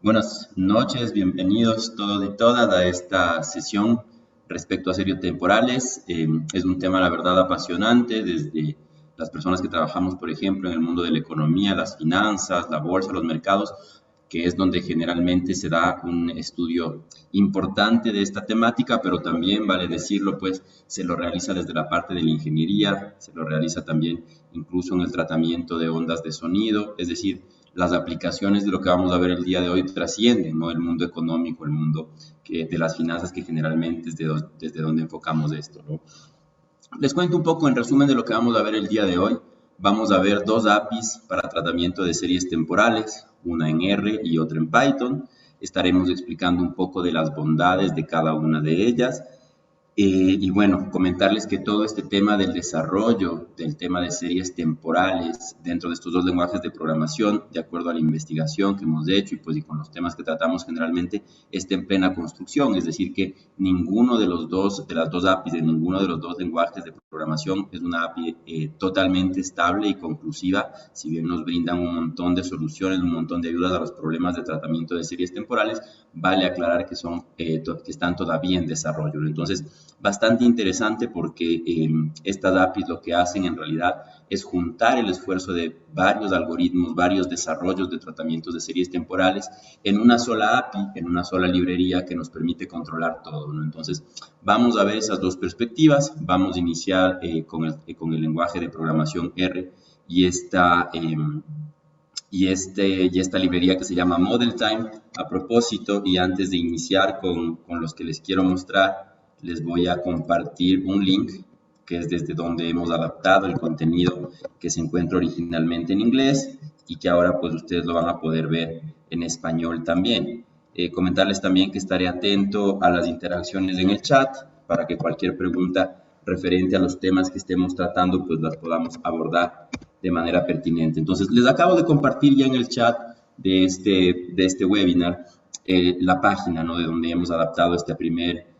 Buenas noches, bienvenidos todos y todas a esta sesión respecto a series temporales. Es un tema, la verdad, apasionante desde las personas que trabajamos, por ejemplo, en el mundo de la economía, las finanzas, la bolsa, los mercados, que es donde generalmente se da un estudio importante de esta temática, pero también, vale decirlo, pues se lo realiza desde la parte de la ingeniería, se lo realiza también incluso en el tratamiento de ondas de sonido, es decir, las aplicaciones de lo que vamos a ver el día de hoy trascienden, ¿no? El mundo económico, el mundo de las finanzas, que generalmente es desde donde enfocamos esto, ¿no? Les cuento un poco en resumen de lo que vamos a ver el día de hoy. Vamos a ver dos APIs para tratamiento de series temporales, una en R y otra en Python. Estaremos explicando un poco de las bondades de cada una de ellas. Y bueno, comentarles que todo este tema del desarrollo, del tema de series temporales dentro de estos dos lenguajes de programación, de acuerdo a la investigación que hemos hecho y con los temas que tratamos generalmente, está en plena construcción. Es decir, que ninguno de las dos APIs, de ninguno de los dos lenguajes de programación es una API totalmente estable y conclusiva, si bien nos brindan un montón de soluciones, un montón de ayudas a los problemas de tratamiento de series temporales. Vale aclarar que están todavía en desarrollo. Entonces, bastante interesante porque estas APIs lo que hacen en realidad es juntar el esfuerzo de varios algoritmos, varios desarrollos de tratamientos de series temporales en una sola API, en una sola librería que nos permite controlar todo, ¿no? Entonces, vamos a ver esas dos perspectivas. Vamos a iniciar con el lenguaje de programación R y esta librería que se llama Model Time. A propósito, y antes de iniciar con los que les quiero mostrar, les voy a compartir un link que es desde donde hemos adaptado el contenido que se encuentra originalmente en inglés y que ahora pues ustedes lo van a poder ver en español también. Comentarles también que estaré atento a las interacciones en el chat para que cualquier pregunta referente a los temas que estemos tratando pues las podamos abordar de manera pertinente. Entonces, les acabo de compartir ya en el chat de este webinar la página, ¿no?, de donde hemos adaptado este primer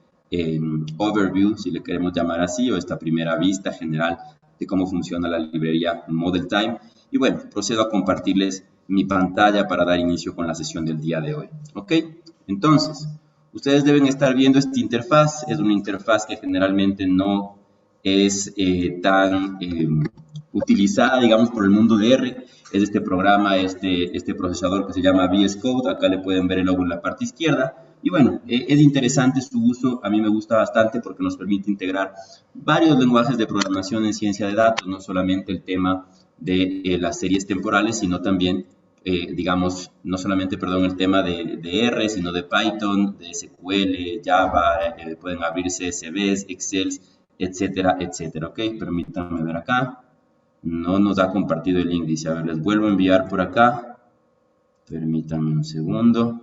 overview, si le queremos llamar así, o esta primera vista general de cómo funciona la librería Model Time. Y bueno, procedo a compartirles mi pantalla para dar inicio con la sesión del día de hoy. ¿Ok? Entonces, ustedes deben estar viendo esta interfaz. Es una interfaz que generalmente no es tan utilizada, digamos, por el mundo de R. Es este programa, este procesador que se llama VS Code. Acá le pueden ver el logo en la parte izquierda. Y bueno, es interesante su uso. A mí me gusta bastante porque nos permite integrar varios lenguajes de programación en ciencia de datos, no solamente el tema de las series temporales, sino también, digamos, no solamente, perdón, el tema de R, sino de Python, de SQL, Java, pueden abrir CSVs, Excel, etcétera, etcétera. Ok, permítanme ver acá. No nos ha compartido el link, dice. A ver, les vuelvo a enviar por acá. Permítanme un segundo.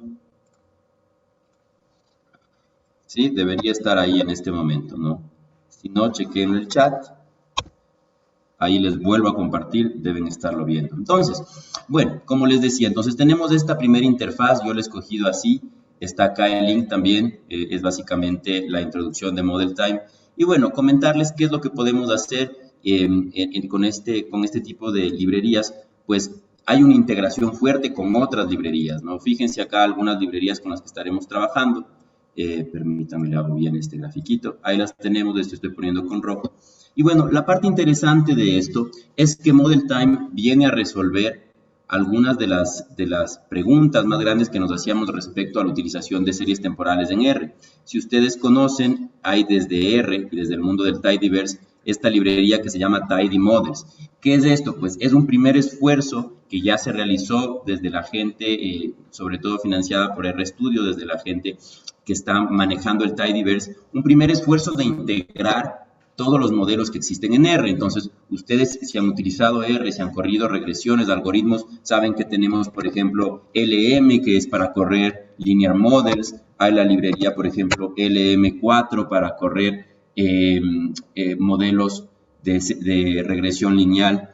Sí, debería estar ahí en este momento, ¿no? Si no, chequen el chat. Ahí les vuelvo a compartir, deben estarlo viendo. Entonces, bueno, como les decía, entonces tenemos esta primera interfaz. Yo la he escogido así. Está acá el link también. Es básicamente la introducción de Model Time. Y bueno, comentarles qué es lo que podemos hacer con este tipo de librerías. Pues hay una integración fuerte con otras librerías, ¿no? Fíjense acá algunas librerías con las que estaremos trabajando. Permítanme, le hago bien este grafiquito. Ahí las tenemos, esto estoy poniendo con rojo. Y bueno, la parte interesante de esto es que Model Time viene a resolver algunas de las preguntas más grandes que nos hacíamos respecto a la utilización de series temporales en R. Si ustedes conocen, hay desde R y desde el mundo del Tidyverse esta librería que se llama Tidy Models. ¿Qué es esto? Pues es un primer esfuerzo que ya se realizó desde la gente, sobre todo financiada por RStudio, desde la gente que está manejando el Tidyverse, un primer esfuerzo de integrar todos los modelos que existen en R. Entonces, ustedes si han utilizado R, si han corrido regresiones, algoritmos, saben que tenemos, por ejemplo, LM, que es para correr Linear Models. Hay la librería, por ejemplo, LM4 para correr modelos de regresión lineal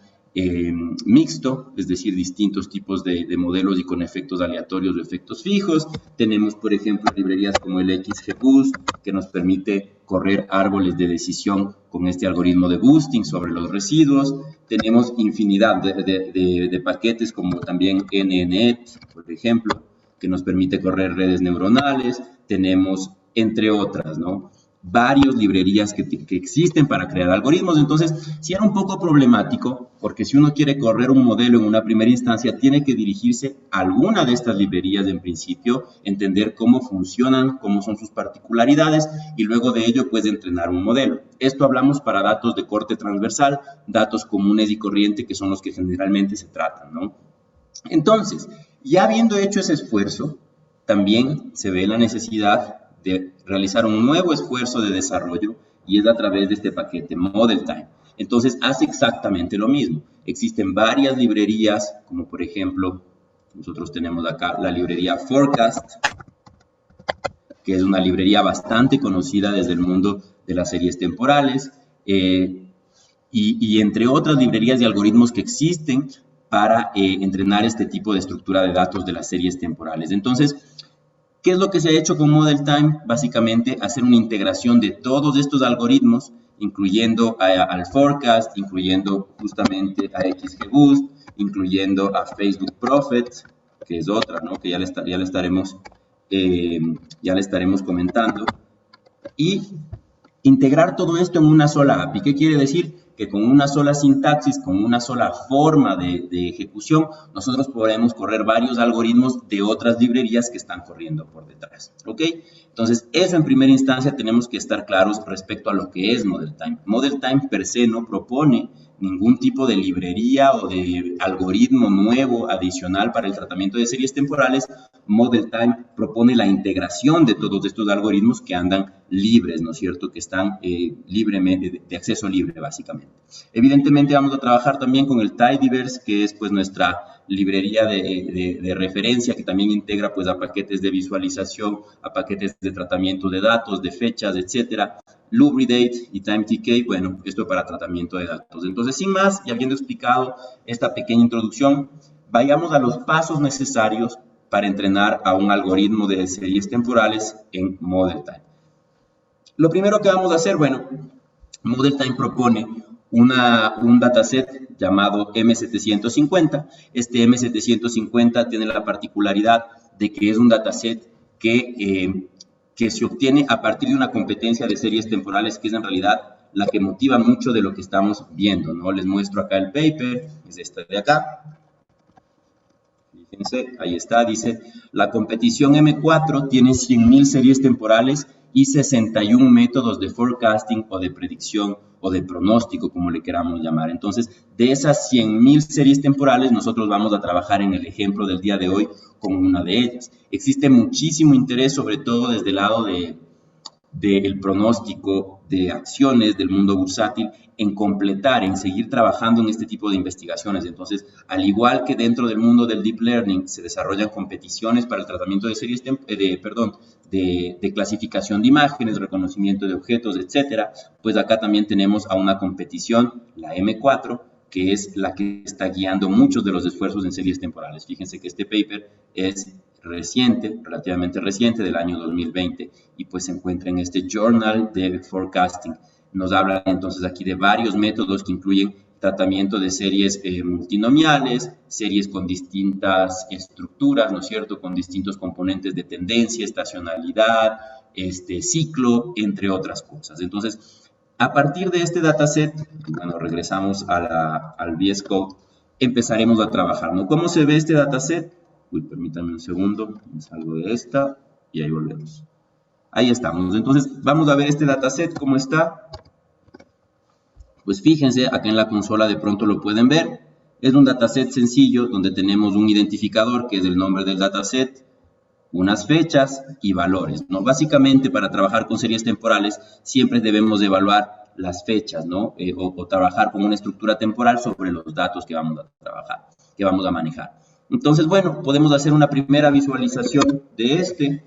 mixto, es decir, distintos tipos de modelos y con efectos aleatorios o efectos fijos. Tenemos, por ejemplo, librerías como el XGBoost, que nos permite correr árboles de decisión con este algoritmo de boosting sobre los residuos. Tenemos infinidad de paquetes como también NNet, por ejemplo, que nos permite correr redes neuronales, tenemos, entre otras, ¿no?, varias librerías que existen para crear algoritmos. Entonces, sí era un poco problemático, porque si uno quiere correr un modelo en una primera instancia, tiene que dirigirse a alguna de estas librerías en principio, entender cómo funcionan, cómo son sus particularidades, y luego de ello, pues, entrenar un modelo. Esto hablamos para datos de corte transversal, datos comunes y corriente, que son los que generalmente se tratan, ¿no? Entonces, ya habiendo hecho ese esfuerzo, también se ve la necesidad de realizar un nuevo esfuerzo de desarrollo, y es a través de este paquete Model Time. Entonces hace exactamente lo mismo. Existen varias librerías, como por ejemplo, nosotros tenemos acá la librería Forecast, que es una librería bastante conocida desde el mundo de las series temporales, y entre otras librerías y algoritmos que existen para entrenar este tipo de estructura de datos de las series temporales. Entonces, ¿qué es lo que se ha hecho con Model Time? Básicamente, hacer una integración de todos estos algoritmos, incluyendo al Forecast, incluyendo justamente a XGBoost, incluyendo a Facebook Prophet, que es otra, ¿no?, que ya le estaremos comentando, y integrar todo esto en una sola API. ¿Qué quiere decir? Que con una sola sintaxis, con una sola forma de ejecución, nosotros podremos correr varios algoritmos de otras librerías que están corriendo por detrás, ¿ok? Entonces, eso en primera instancia tenemos que estar claros respecto a lo que es Model Time. Model Time per se no propone ningún tipo de librería o de algoritmo nuevo adicional para el tratamiento de series temporales. Model Time propone la integración de todos estos algoritmos que andan libres, ¿no es cierto?, que están libremente, de acceso libre, básicamente. Evidentemente vamos a trabajar también con el Tidyverse, que es, pues, nuestra librería de referencia, que también integra, pues, a paquetes de visualización, a paquetes de tratamiento de datos, de fechas, etcétera. Lubridate y TimeTK, bueno, esto para tratamiento de datos. Entonces, sin más, y habiendo explicado esta pequeña introducción, vayamos a los pasos necesarios para entrenar a un algoritmo de series temporales en Model Time. Lo primero que vamos a hacer, bueno, Model Time propone un dataset llamado M750. Este M750 tiene la particularidad de que es un dataset que se obtiene a partir de una competencia de series temporales, que es en realidad la que motiva mucho de lo que estamos viendo, ¿no? Les muestro acá el paper, es este de acá. Fíjense, ahí está, dice, la competición M4 tiene 100.000 series temporales y 61 métodos de forecasting o de predicción o de pronóstico, como le queramos llamar. Entonces, de esas 100.000 series temporales, nosotros vamos a trabajar en el ejemplo del día de hoy como una de ellas. Existe muchísimo interés, sobre todo desde el lado del pronóstico de acciones del mundo bursátil, en completar, en seguir trabajando en este tipo de investigaciones. Entonces, al igual que dentro del mundo del deep learning se desarrollan competiciones para el tratamiento de series de clasificación de imágenes, reconocimiento de objetos, etcétera, pues acá también tenemos a una competición, la M4, que es la que está guiando muchos de los esfuerzos en series temporales. Fíjense que este paper es reciente, relativamente reciente, del año 2020, y pues se encuentra en este Journal de Forecasting. Nos habla entonces aquí de varios métodos que incluyen tratamiento de series multinomiales, series con distintas estructuras, ¿no es cierto?, con distintos componentes de tendencia, estacionalidad, ciclo, entre otras cosas. Entonces, a partir de este dataset, cuando regresamos al VS Code, empezaremos a trabajar, ¿no? ¿Cómo se ve este dataset? Uy, permítanme un segundo, me salgo de esta y ahí volvemos. Ahí estamos. Entonces, vamos a ver este dataset, ¿cómo está? Pues fíjense, acá en la consola de pronto lo pueden ver. Es un dataset sencillo donde tenemos un identificador que es el nombre del dataset, unas fechas y valores, ¿no? Básicamente, para trabajar con series temporales siempre debemos evaluar las fechas, ¿no? O trabajar con una estructura temporal sobre los datos que vamos a trabajar, que vamos a manejar. Entonces, bueno, podemos hacer una primera visualización de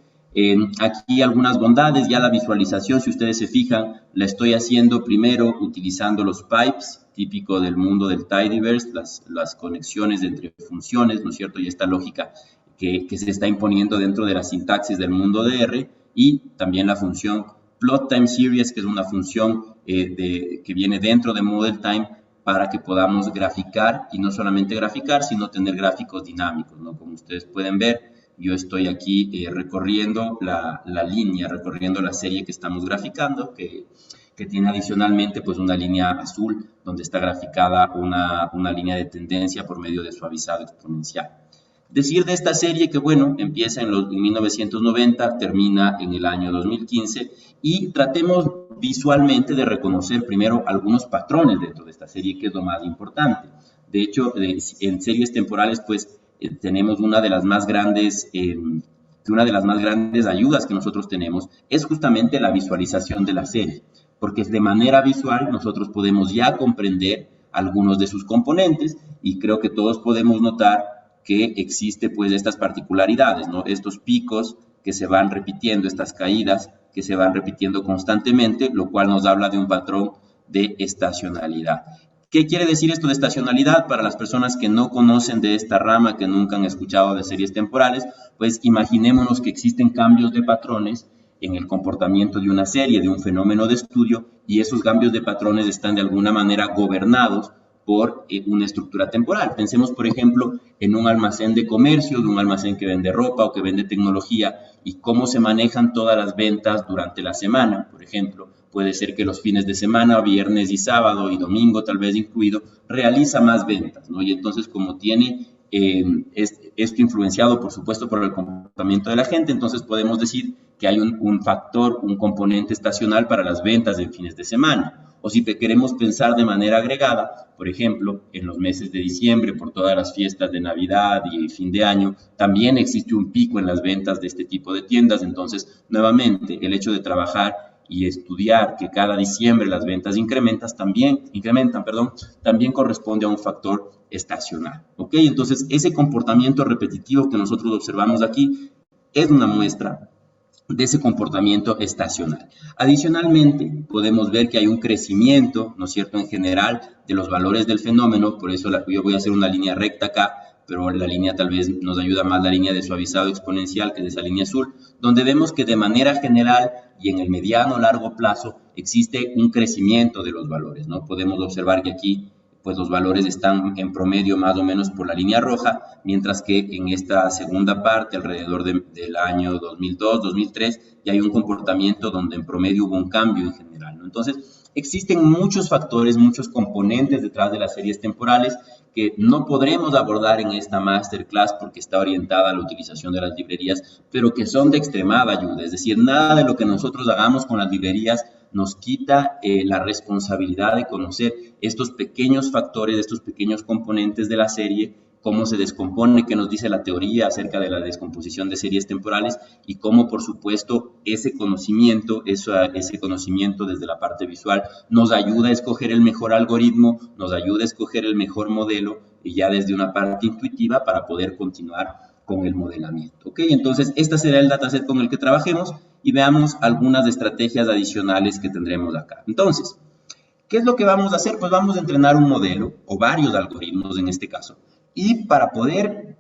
aquí algunas bondades. Ya la visualización, si ustedes se fijan, la estoy haciendo primero utilizando los pipes, típico del mundo del Tidyverse, las conexiones entre funciones, ¿no es cierto? Y esta lógica que se está imponiendo dentro de la sintaxis del mundo de R, y también la función Plot Time Series, que es una función que viene dentro de Model Time para que podamos graficar, y no solamente graficar, sino tener gráficos dinámicos, ¿no? Como ustedes pueden ver, Yo estoy aquí recorriendo la línea, recorriendo la serie que estamos graficando, que tiene adicionalmente pues una línea azul donde está graficada una línea de tendencia por medio de suavizado exponencial. Decir de esta serie que, bueno, empieza en 1990, termina en el año 2015, y tratemos visualmente de reconocer primero algunos patrones dentro de esta serie, que es lo más importante. De hecho, en series temporales, pues, tenemos una de las más grandes ayudas que nosotros tenemos es justamente la visualización de la serie, porque de manera visual nosotros podemos ya comprender algunos de sus componentes, y creo que todos podemos notar que existe pues estas particularidades, ¿no? Estos picos que se van repitiendo, estas caídas que se van repitiendo constantemente, lo cual nos habla de un patrón de estacionalidad. ¿Qué quiere decir esto de estacionalidad? Para las personas que no conocen de esta rama, que nunca han escuchado de series temporales, pues imaginémonos que existen cambios de patrones en el comportamiento de una serie, de un fenómeno de estudio, y esos cambios de patrones están de alguna manera gobernados por una estructura temporal. Pensemos, por ejemplo, en un almacén de comercio, de un almacén que vende ropa o que vende tecnología, y cómo se manejan todas las ventas durante la semana. Por ejemplo, puede ser que los fines de semana, viernes y sábado y domingo tal vez incluido, realiza más ventas, ¿no? Y entonces, como tiene esto influenciado, por supuesto, por el comportamiento de la gente, entonces podemos decir que hay un factor, un componente estacional para las ventas en fines de semana. O si queremos pensar de manera agregada, por ejemplo, en los meses de diciembre, por todas las fiestas de Navidad y fin de año, también existe un pico en las ventas de este tipo de tiendas. Entonces, nuevamente, el hecho de trabajar y estudiar que cada diciembre las ventas incrementan, también corresponde a un factor estacional. ¿Ok? Entonces, ese comportamiento repetitivo que nosotros observamos aquí es una muestra de ese comportamiento estacional. Adicionalmente, podemos ver que hay un crecimiento, ¿no es cierto?, en general de los valores del fenómeno. Por eso yo voy a hacer una línea recta acá, pero la línea tal vez nos ayuda más la línea de suavizado exponencial, que es esa línea azul, donde vemos que de manera general y en el mediano o largo plazo existe un crecimiento de los valores, ¿no? Podemos observar que aquí pues los valores están en promedio más o menos por la línea roja, mientras que en esta segunda parte, alrededor del año 2002, 2003, ya hay un comportamiento donde en promedio hubo un cambio en general, ¿no? Entonces, existen muchos factores, muchos componentes detrás de las series temporales que no podremos abordar en esta masterclass porque está orientada a la utilización de las librerías, pero que son de extremada ayuda. Es decir, nada de lo que nosotros hagamos con las librerías nos quita la responsabilidad de conocer estos pequeños factores, estos pequeños componentes de la serie, cómo se descompone, qué nos dice la teoría acerca de la descomposición de series temporales, y cómo, por supuesto, ese conocimiento desde la parte visual nos ayuda a escoger el mejor algoritmo, nos ayuda a escoger el mejor modelo, y ya desde una parte intuitiva para poder continuar con el modelamiento. ¿Ok? Entonces, este será el dataset con el que trabajemos y veamos algunas estrategias adicionales que tendremos acá. Entonces, ¿qué es lo que vamos a hacer? Pues vamos a entrenar un modelo o varios algoritmos en este caso. Y para poder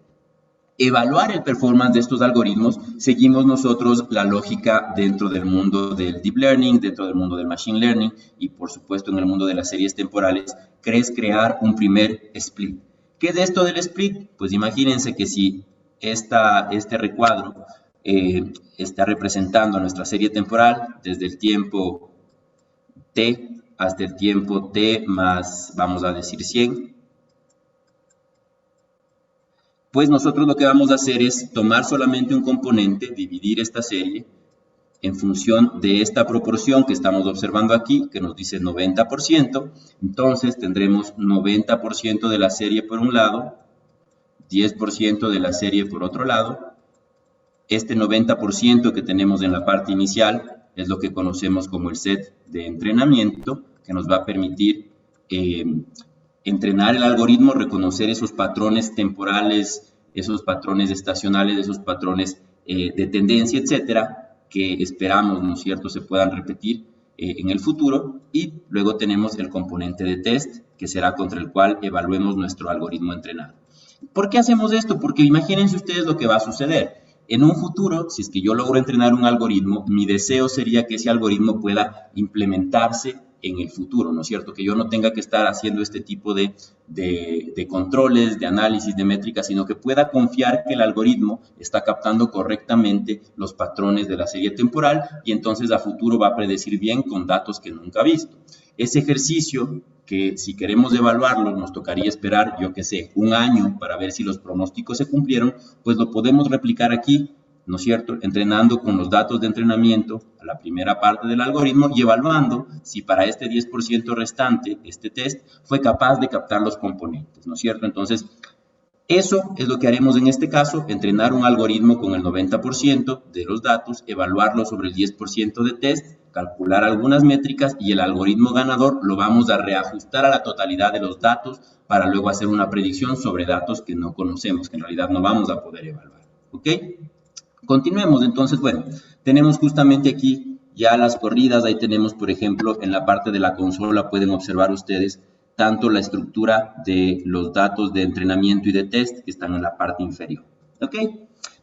evaluar el performance de estos algoritmos, seguimos nosotros la lógica dentro del mundo del deep learning, dentro del mundo del machine learning y, por supuesto, en el mundo de las series temporales, que es crear un primer split. ¿Qué es esto del split? Pues imagínense que si este recuadro está representando a nuestra serie temporal desde el tiempo t hasta el tiempo t más, vamos a decir, 100, pues nosotros lo que vamos a hacer es tomar solamente un componente, dividir esta serie en función de esta proporción que estamos observando aquí, que nos dice 90%. Entonces tendremos 90% de la serie por un lado, 10% de la serie por otro lado. Este 90% que tenemos en la parte inicial es lo que conocemos como el set de entrenamiento, que nos va a permitir entrenar el algoritmo, reconocer esos patrones temporales, esos patrones estacionales, esos patrones de tendencia, etcétera, que esperamos, ¿no es cierto?, se puedan repetir en el futuro. Y luego tenemos el componente de test, que será contra el cual evaluemos nuestro algoritmo entrenado. ¿Por qué hacemos esto? Porque imagínense ustedes lo que va a suceder. En un futuro, si es que yo logro entrenar un algoritmo, mi deseo sería que ese algoritmo pueda implementarse en el futuro, ¿no es cierto? Que yo no tenga que estar haciendo este tipo de controles, de análisis, de métricas, sino que pueda confiar que el algoritmo está captando correctamente los patrones de la serie temporal y entonces a futuro va a predecir bien con datos que nunca ha visto. Ese ejercicio, que si queremos evaluarlo nos tocaría esperar, yo qué sé, un año para ver si los pronósticos se cumplieron, pues lo podemos replicar aquí, ¿no es cierto? Entrenando con los datos de entrenamiento a la primera parte del algoritmo y evaluando si para este 10% restante, este test, fue capaz de captar los componentes, ¿no es cierto? Entonces, eso es lo que haremos en este caso, entrenar un algoritmo con el 90% de los datos, evaluarlo sobre el 10% de test, calcular algunas métricas y el algoritmo ganador lo vamos a reajustar a la totalidad de los datos para luego hacer una predicción sobre datos que no conocemos, que en realidad no vamos a poder evaluar, ¿ok? Continuemos, entonces, bueno, tenemos justamente aquí ya las corridas, ahí tenemos, por ejemplo, en la parte de la consola pueden observar ustedes tanto la estructura de los datos de entrenamiento y de test que están en la parte inferior, ¿ok?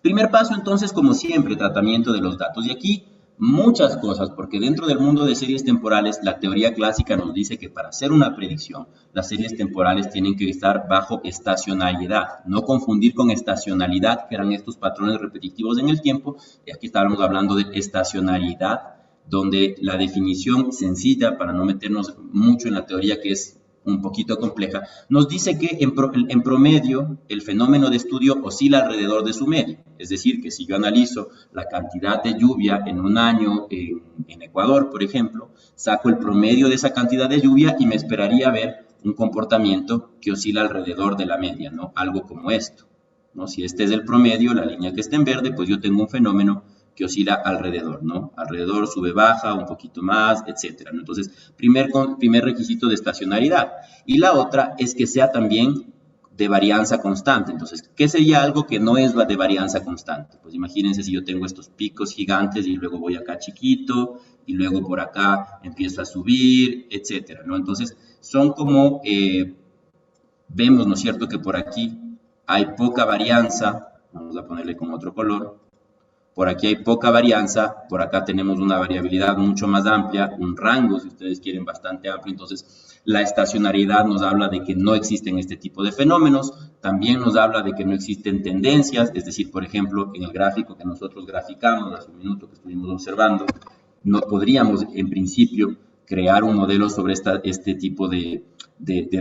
Primer paso, entonces, como siempre, tratamiento de los datos. Y aquí muchas cosas, porque dentro del mundo de series temporales, la teoría clásica nos dice que para hacer una predicción, las series temporales tienen que estar bajo estacionalidad. No confundir con estacionalidad, que eran estos patrones repetitivos en el tiempo. Y aquí estábamos hablando de estacionalidad, donde la definición sencilla, para no meternos mucho en la teoría que es un poquito compleja, nos dice que en promedio el fenómeno de estudio oscila alrededor de su medio. Es decir, que si yo analizo la cantidad de lluvia en un año en Ecuador, por ejemplo, saco el promedio de esa cantidad de lluvia y me esperaría ver un comportamiento que oscila alrededor de la media, ¿no? Algo como esto, ¿no? Si este es el promedio, la línea que está en verde, pues yo tengo un fenómeno que oscila alrededor, ¿no? Alrededor, sube, baja, un poquito más, etcétera, ¿no? Entonces, primer requisito de estacionalidad. Y la otra es que sea también de varianza constante. Entonces, ¿qué sería algo que no es de varianza constante? Pues imagínense si yo tengo estos picos gigantes y luego voy acá chiquito y luego por acá empiezo a subir, etcétera, ¿no? Entonces, son como, vemos, ¿no es cierto?, que por aquí hay poca varianza. Vamos a ponerle con otro color. Por aquí hay poca varianza, por acá tenemos una variabilidad mucho más amplia, un rango, si ustedes quieren, bastante amplio. Entonces, la estacionalidad nos habla de que no existen este tipo de fenómenos, también nos habla de que no existen tendencias, es decir, por ejemplo, en el gráfico que nosotros graficamos hace un minuto que estuvimos observando, no podríamos, en principio, crear un modelo sobre este tipo de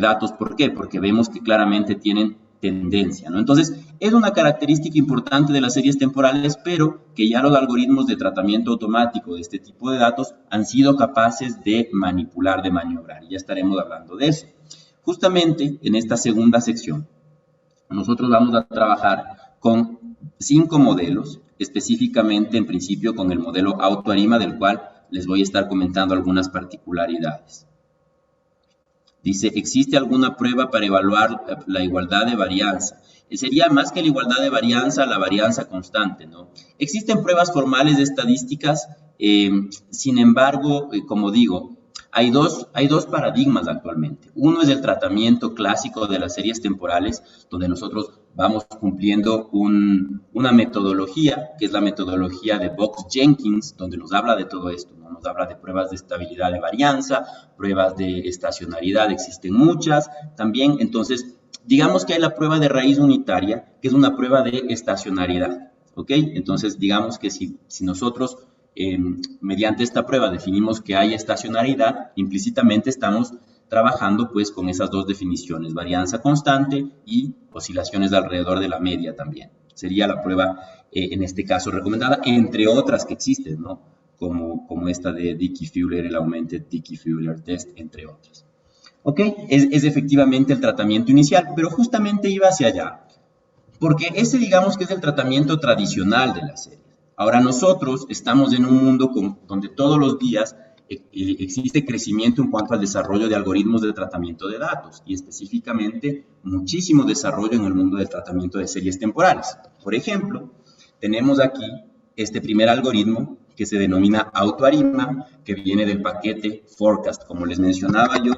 datos. ¿Por qué? Porque vemos que claramente tienen tendencia, ¿no? Entonces, es una característica importante de las series temporales, pero que ya los algoritmos de tratamiento automático de este tipo de datos han sido capaces de manipular, de maniobrar. Y ya estaremos hablando de eso. Justamente en esta segunda sección, nosotros vamos a trabajar con 5 modelos, específicamente en principio con el modelo AutoArima, del cual les voy a estar comentando algunas particularidades. Dice, ¿existe alguna prueba para evaluar la igualdad de varianza? Sería más que la igualdad de varianza, la varianza constante, ¿no? Existen pruebas formales de estadísticas, sin embargo, como digo, hay dos paradigmas actualmente. Uno es el tratamiento clásico de las series temporales, donde nosotros vamos cumpliendo una metodología, que es la metodología de Box-Jenkins, donde nos habla de todo esto, ¿no? Nos habla de pruebas de estabilidad de varianza, pruebas de estacionalidad, existen muchas. También, entonces, digamos que hay la prueba de raíz unitaria, que es una prueba de estacionalidad, ¿ok? Entonces, digamos que si nosotros mediante esta prueba definimos que hay estacionalidad, implícitamente estamos trabajando pues con esas dos definiciones, varianza constante y oscilaciones alrededor de la media también. Sería la prueba en este caso recomendada, entre otras que existen, ¿no? Como esta de Dickey-Fuller, el Augmented Dickey-Fuller Test, entre otras. ¿Ok? Es efectivamente el tratamiento inicial, pero justamente iba hacia allá, porque ese digamos que es el tratamiento tradicional de la serie. Ahora nosotros estamos en un mundo donde todos los días existe crecimiento en cuanto al desarrollo de algoritmos de tratamiento de datos y específicamente muchísimo desarrollo en el mundo del tratamiento de series temporales. Por ejemplo, tenemos aquí este primer algoritmo que se denomina AutoArima, que viene del paquete Forecast. Como les mencionaba yo,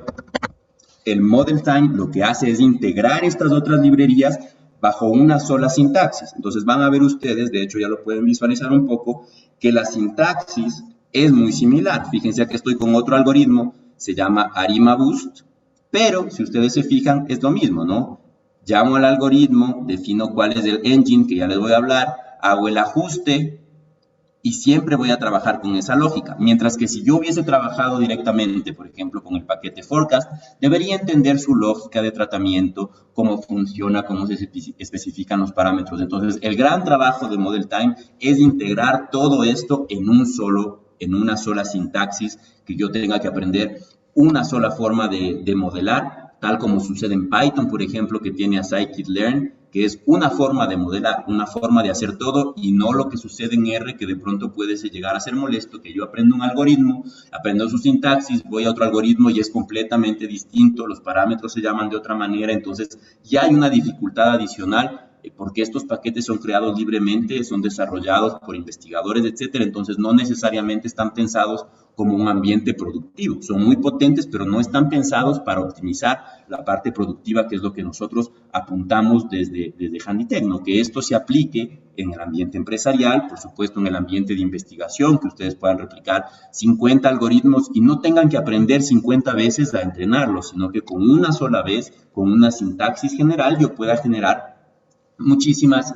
el Model Time lo que hace es integrar estas otras librerías bajo una sola sintaxis. Entonces van a ver ustedes, de hecho ya lo pueden visualizar un poco, que la sintaxis es muy similar. Fíjense que estoy con otro algoritmo se llama ARIMA Boost, pero si ustedes se fijan es lo mismo, ¿no? Llamo al algoritmo, defino cuál es el engine, que ya les voy a hablar, hago el ajuste y siempre voy a trabajar con esa lógica. Mientras que si yo hubiese trabajado directamente, por ejemplo, con el paquete Forecast, debería entender su lógica de tratamiento, cómo funciona, cómo se especifican los parámetros. Entonces, el gran trabajo de Model Time es integrar todo esto en una sola sintaxis, que yo tenga que aprender una sola forma de modelar, tal como sucede en Python, por ejemplo, que tiene a scikit-learn, que es una forma de modelar, una forma de hacer todo, y no lo que sucede en R, que de pronto puede llegar a ser molesto, que yo aprendo un algoritmo, aprendo su sintaxis, voy a otro algoritmo y es completamente distinto, los parámetros se llaman de otra manera, entonces ya hay una dificultad adicional, porque estos paquetes son creados libremente, son desarrollados por investigadores, etcétera, entonces no necesariamente están pensados como un ambiente productivo. Son muy potentes, pero no están pensados para optimizar la parte productiva, que es lo que nosotros apuntamos desde Handitech, ¿no? Que esto se aplique en el ambiente empresarial, por supuesto en el ambiente de investigación, que ustedes puedan replicar 50 algoritmos y no tengan que aprender 50 veces a entrenarlos, sino que con una sola vez, con una sintaxis general, yo pueda generar muchísimas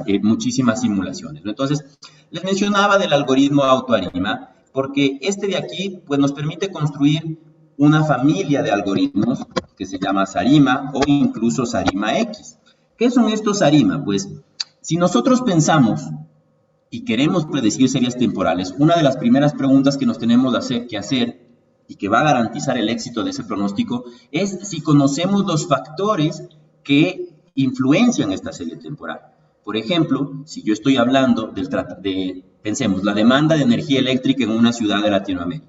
simulaciones, ¿no? Entonces, les mencionaba del algoritmo AutoArima, porque este de aquí pues, nos permite construir una familia de algoritmos que se llama SARIMA o incluso SARIMA X. ¿Qué son estos SARIMA? Pues, si nosotros pensamos y queremos predecir series temporales, una de las primeras preguntas que nos tenemos que hacer y que va a garantizar el éxito de ese pronóstico es si conocemos los factores que influencian esta serie temporal. Por ejemplo, si yo estoy hablando pensemos, la demanda de energía eléctrica en una ciudad de Latinoamérica.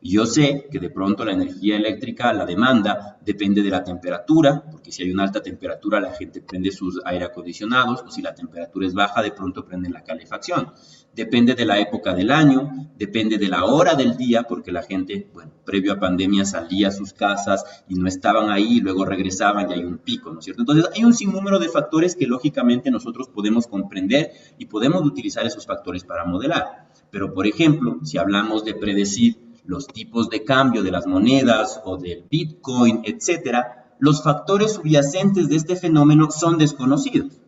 Yo sé que de pronto la energía eléctrica, la demanda, depende de la temperatura, porque si hay una alta temperatura la gente prende sus aire acondicionados, o si la temperatura es baja, de pronto prenden la calefacción. Depende de la época del año, depende de la hora del día, porque la gente, bueno, previo a pandemia salía a sus casas y no estaban ahí, y luego regresaban y hay un pico, ¿no es cierto? Entonces hay un sinnúmero de factores que lógicamente nosotros podemos comprender y podemos utilizar esos factores para modelar. Pero, por ejemplo, si hablamos de predecir los tipos de cambio de las monedas o del Bitcoin, etcétera, los factores subyacentes de este fenómeno son desconocidos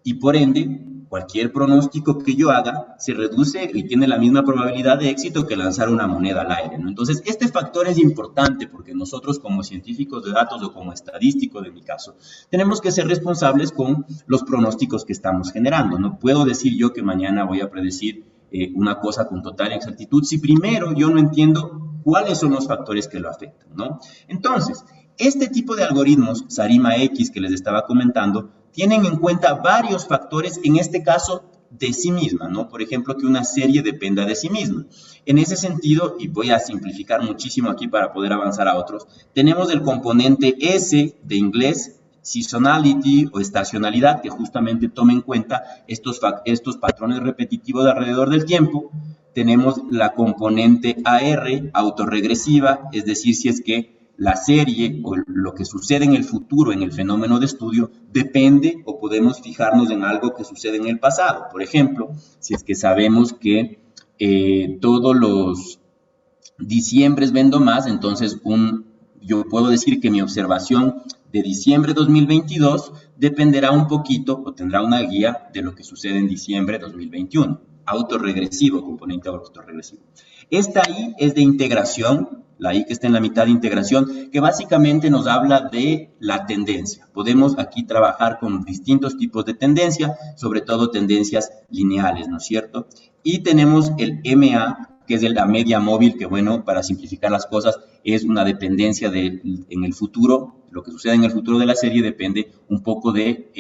y por ende cualquier pronóstico que yo haga se reduce y tiene la misma probabilidad de éxito que lanzar una moneda al aire, ¿no? Entonces, este factor es importante porque nosotros como científicos de datos o como estadísticos, en mi caso, tenemos que ser responsables con los pronósticos que estamos generando. No puedo decir yo que mañana voy a predecir una cosa con total exactitud si primero yo no entiendo cuáles son los factores que lo afectan, ¿no? Entonces, este tipo de algoritmos, SARIMA X que les estaba comentando, tienen en cuenta varios factores, en este caso, de sí misma, ¿no? Por ejemplo, que una serie dependa de sí misma. En ese sentido, y voy a simplificar muchísimo aquí para poder avanzar a otros, tenemos el componente S de inglés, seasonality o estacionalidad, que justamente toma en cuenta estos patrones repetitivos alrededor del tiempo. Tenemos la componente AR, autorregresiva, es decir, si es que la serie o lo que sucede en el futuro en el fenómeno de estudio depende o podemos fijarnos en algo que sucede en el pasado. Por ejemplo, si es que sabemos que todos los diciembres vendo más, entonces yo puedo decir que mi observación de diciembre 2022 dependerá un poquito o tendrá una guía de lo que sucede en diciembre 2021. Autorregresivo, componente autorregresivo. Esta I es de integración, la I que está en la mitad de integración, que básicamente nos habla de la tendencia. Podemos aquí trabajar con distintos tipos de tendencia, sobre todo tendencias lineales, ¿no es cierto? Y tenemos el MA, que es de la media móvil, que bueno, para simplificar las cosas, es una dependencia en el futuro. Lo que sucede en el futuro de la serie depende un poco de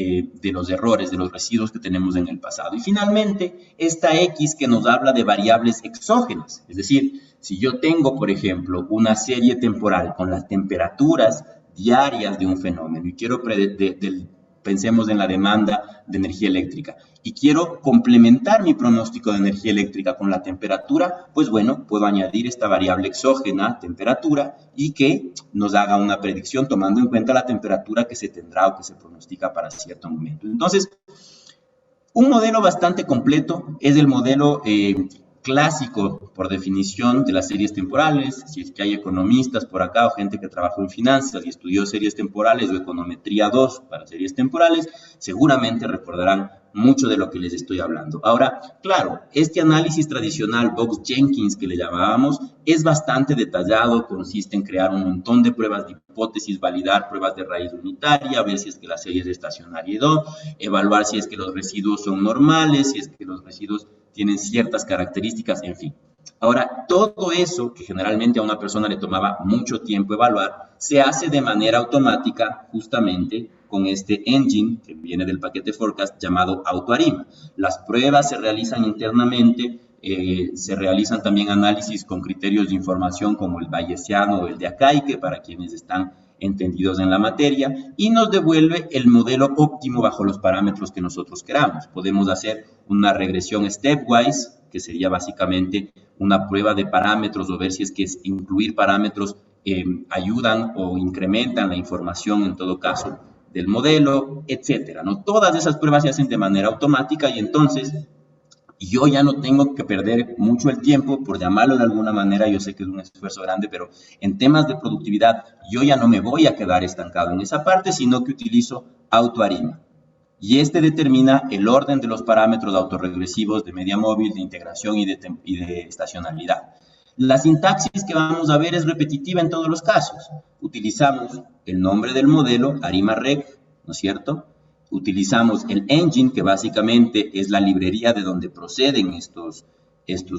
los errores, de los residuos que tenemos en el pasado. Y finalmente, esta X que nos habla de variables exógenas. Es decir, si yo tengo, por ejemplo, una serie temporal con las temperaturas diarias de un fenómeno y quiero pensemos en la demanda de energía eléctrica y quiero complementar mi pronóstico de energía eléctrica con la temperatura, pues bueno, puedo añadir esta variable exógena, temperatura, y que nos haga una predicción tomando en cuenta la temperatura que se tendrá o que se pronostica para cierto momento. Entonces, un modelo bastante completo es el modelo clásico, por definición, de las series temporales. Si es que hay economistas por acá o gente que trabajó en finanzas y estudió series temporales o econometría 2 para series temporales, seguramente recordarán mucho de lo que les estoy hablando. Ahora, claro, este análisis tradicional, Box-Jenkins, que le llamábamos, es bastante detallado, consiste en crear un montón de pruebas de hipótesis, validar pruebas de raíz unitaria, ver si es que la serie es estacionaria o no, evaluar si es que los residuos son normales, si es que los residuos tienen ciertas características, en fin. Ahora, todo eso, que generalmente a una persona le tomaba mucho tiempo evaluar, se hace de manera automática justamente con este engine que viene del paquete Forecast llamado AutoArima. Las pruebas se realizan internamente, se realizan también análisis con criterios de información como el bayesiano o el de Akaike, para quienes están entendidos en la materia, y nos devuelve el modelo óptimo bajo los parámetros que nosotros queramos. Podemos hacer una regresión stepwise, que sería básicamente una prueba de parámetros o ver si es que incluir parámetros ayudan o incrementan la información en todo caso del modelo, etcétera, ¿no? Todas esas pruebas se hacen de manera automática y entonces yo ya no tengo que perder mucho el tiempo, por llamarlo de alguna manera. Yo sé que es un esfuerzo grande, pero en temas de productividad yo ya no me voy a quedar estancado en esa parte, sino que utilizo AutoArima. Y este determina el orden de los parámetros autorregresivos de media móvil, de integración y de estacionalidad. La sintaxis que vamos a ver es repetitiva en todos los casos. Utilizamos el nombre del modelo, ArimaRec, ¿no es cierto? Utilizamos el engine, que básicamente es la librería de donde proceden estos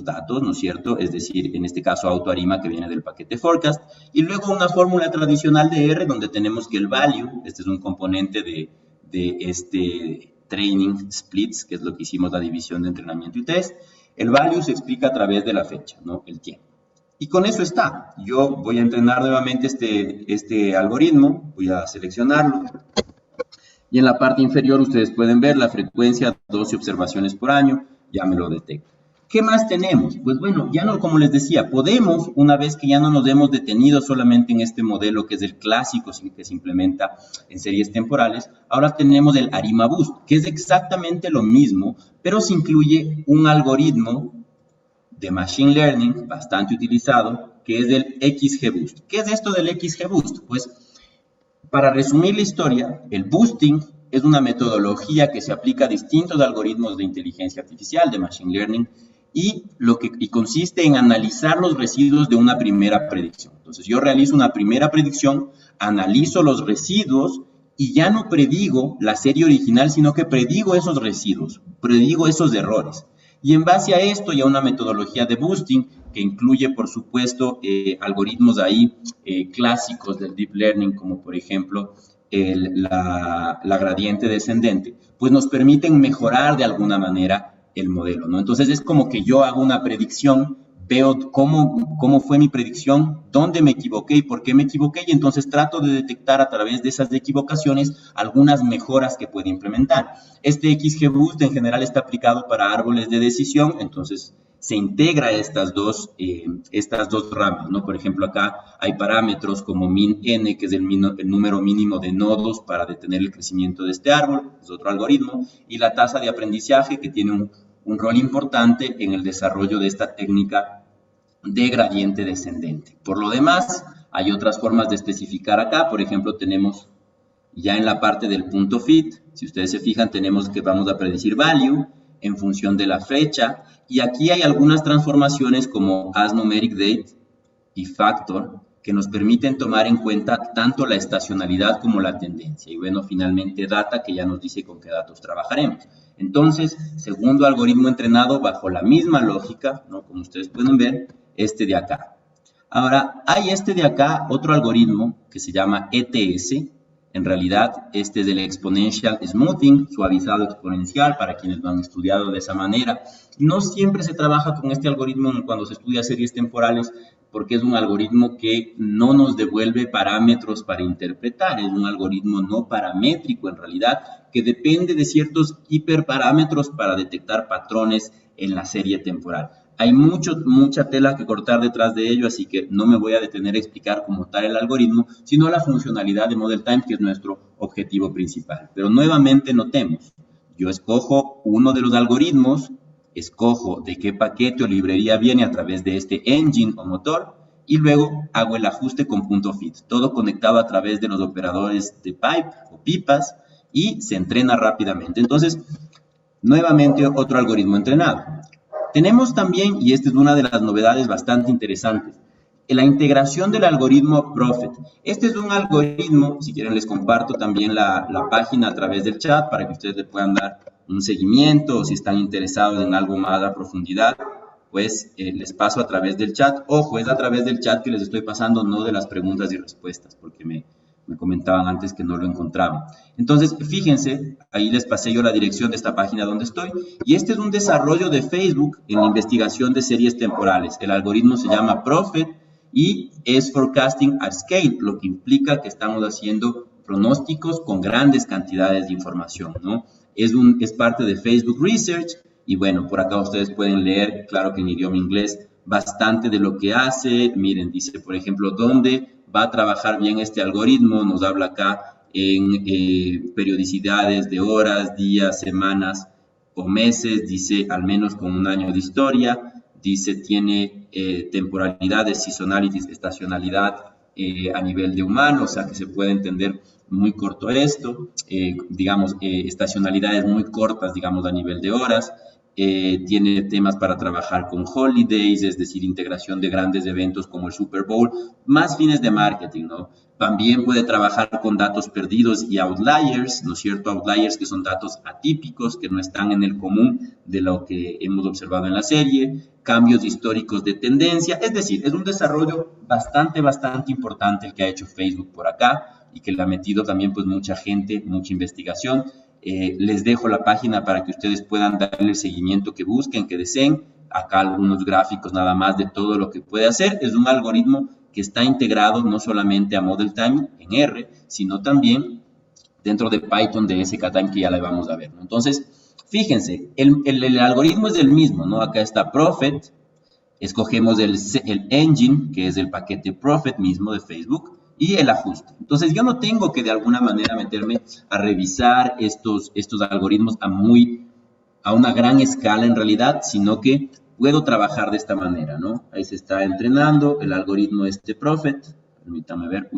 datos, ¿no es cierto? Es decir, en este caso AutoArima, que viene del paquete Forecast, y luego una fórmula tradicional de R, donde tenemos que el value, este es un componente de este training splits, que es lo que hicimos la división de entrenamiento y test. El value se explica a través de la fecha, ¿no? El tiempo. Y con eso está. Yo voy a entrenar nuevamente este algoritmo, voy a seleccionarlo. Y en la parte inferior ustedes pueden ver la frecuencia, 12 observaciones por año, ya me lo detecta. ¿Qué más tenemos? Pues bueno, ya no, como les decía, podemos, una vez que ya no nos hemos detenido solamente en este modelo que es el clásico que se implementa en series temporales, ahora tenemos el Arima Boost, que es exactamente lo mismo, pero se incluye un algoritmo de Machine Learning bastante utilizado, que es el XGBoost. ¿Qué es esto del XGBoost? Pues, para resumir la historia, el boosting es una metodología que se aplica a distintos algoritmos de inteligencia artificial, de Machine Learning, y consiste en analizar los residuos de una primera predicción. Entonces, yo realizo una primera predicción, analizo los residuos y ya no predigo la serie original, sino que predigo esos residuos, predigo esos errores. Y en base a esto, ya una metodología de boosting que incluye, por supuesto, algoritmos ahí clásicos del deep learning, como por ejemplo la gradiente descendente, pues nos permiten mejorar de alguna manera el modelo, ¿no? Entonces es como que yo hago una predicción, veo cómo fue mi predicción, dónde me equivoqué y por qué me equivoqué, y entonces trato de detectar a través de esas equivocaciones algunas mejoras que puede implementar. Este XGBoost en general está aplicado para árboles de decisión, entonces se integra estas dos ramas, ¿no? Por ejemplo, acá hay parámetros como min-n, que es el número mínimo de nodos para detener el crecimiento de este árbol, es otro algoritmo, y la tasa de aprendizaje, que tiene un rol importante en el desarrollo de esta técnica de gradiente descendente. Por lo demás, hay otras formas de especificar acá. Por ejemplo, tenemos ya en la parte del punto fit, si ustedes se fijan, tenemos que vamos a predecir value en función de la fecha, y aquí hay algunas transformaciones como asNumeric_date y factor que nos permiten tomar en cuenta tanto la estacionalidad como la tendencia. Y bueno, finalmente data, que ya nos dice con qué datos trabajaremos. Entonces, segundo algoritmo entrenado bajo la misma lógica, ¿no? Como ustedes pueden ver, este de acá. Ahora, hay este de acá, otro algoritmo que se llama ETS. En realidad, este es el Exponential Smoothing, suavizado exponencial, para quienes lo han estudiado de esa manera. No siempre se trabaja con este algoritmo cuando se estudia series temporales, porque es un algoritmo que no nos devuelve parámetros para interpretar, es un algoritmo no paramétrico en realidad, que depende de ciertos hiperparámetros para detectar patrones en la serie temporal. Hay mucha tela que cortar detrás de ello, así que no me voy a detener a explicar como tal el algoritmo, sino la funcionalidad de Model Time, que es nuestro objetivo principal. Pero nuevamente notemos, yo escojo uno de los algoritmos escojo de qué paquete o librería viene a través de este engine o motor, y luego hago el ajuste con punto fit. Todo conectado a través de los operadores de pipe o pipas, y se entrena rápidamente. Entonces, nuevamente otro algoritmo entrenado. Tenemos también, y esta es una de las novedades bastante interesantes, la integración del algoritmo Prophet. Este es un algoritmo, si quieren les comparto también la página a través del chat para que ustedes le puedan dar un seguimiento, o si están interesados en algo más a profundidad, pues les paso a través del chat. Ojo, es a través del chat que les estoy pasando, no de las preguntas y respuestas, porque me comentaban antes que no lo encontraban. Entonces, fíjense, ahí les pasé yo la dirección de esta página donde estoy, y este es un desarrollo de Facebook en la investigación de series temporales. El algoritmo se llama Prophet y es Forecasting at Scale, lo que implica que estamos haciendo pronósticos con grandes cantidades de información, ¿no? Es parte de Facebook Research, y bueno, por acá ustedes pueden leer, claro que en idioma inglés, bastante de lo que hace. Miren, dice, por ejemplo, dónde va a trabajar bien este algoritmo. Nos habla acá en periodicidades de horas, días, semanas o meses. Dice al menos con un año de historia. Dice tiene temporalidades, seasonalities, estacionalidad a nivel de humano, o sea que se puede entender muy corto esto. Digamos, estacionalidades muy cortas, digamos, a nivel de horas. Tiene temas para trabajar con holidays, es decir, integración de grandes eventos como el Super Bowl, más fines de marketing, ¿no? También puede trabajar con datos perdidos y outliers, ¿no es cierto? Outliers que son datos atípicos, que no están en el común de lo que hemos observado en la serie, cambios históricos de tendencia, es decir, es un desarrollo bastante importante el que ha hecho Facebook por acá y que le ha metido también pues mucha gente, mucha investigación. Les dejo la página para que ustedes puedan darle el seguimiento que busquen, que deseen. Acá algunos gráficos nada más de todo lo que puede hacer. Es un algoritmo que está integrado no solamente a Model Time en R, sino también dentro de Python de skTime, que ya le vamos a ver, ¿no? Entonces, fíjense, el algoritmo es el mismo, ¿no? Acá está Prophet, escogemos el engine, que es el paquete Prophet mismo de Facebook, y el ajuste. Entonces, yo no tengo que de alguna manera meterme a revisar estos algoritmos a una gran escala en realidad, sino que puedo trabajar de esta manera, ¿no? Ahí se está entrenando el algoritmo Prophet. Permítame ver.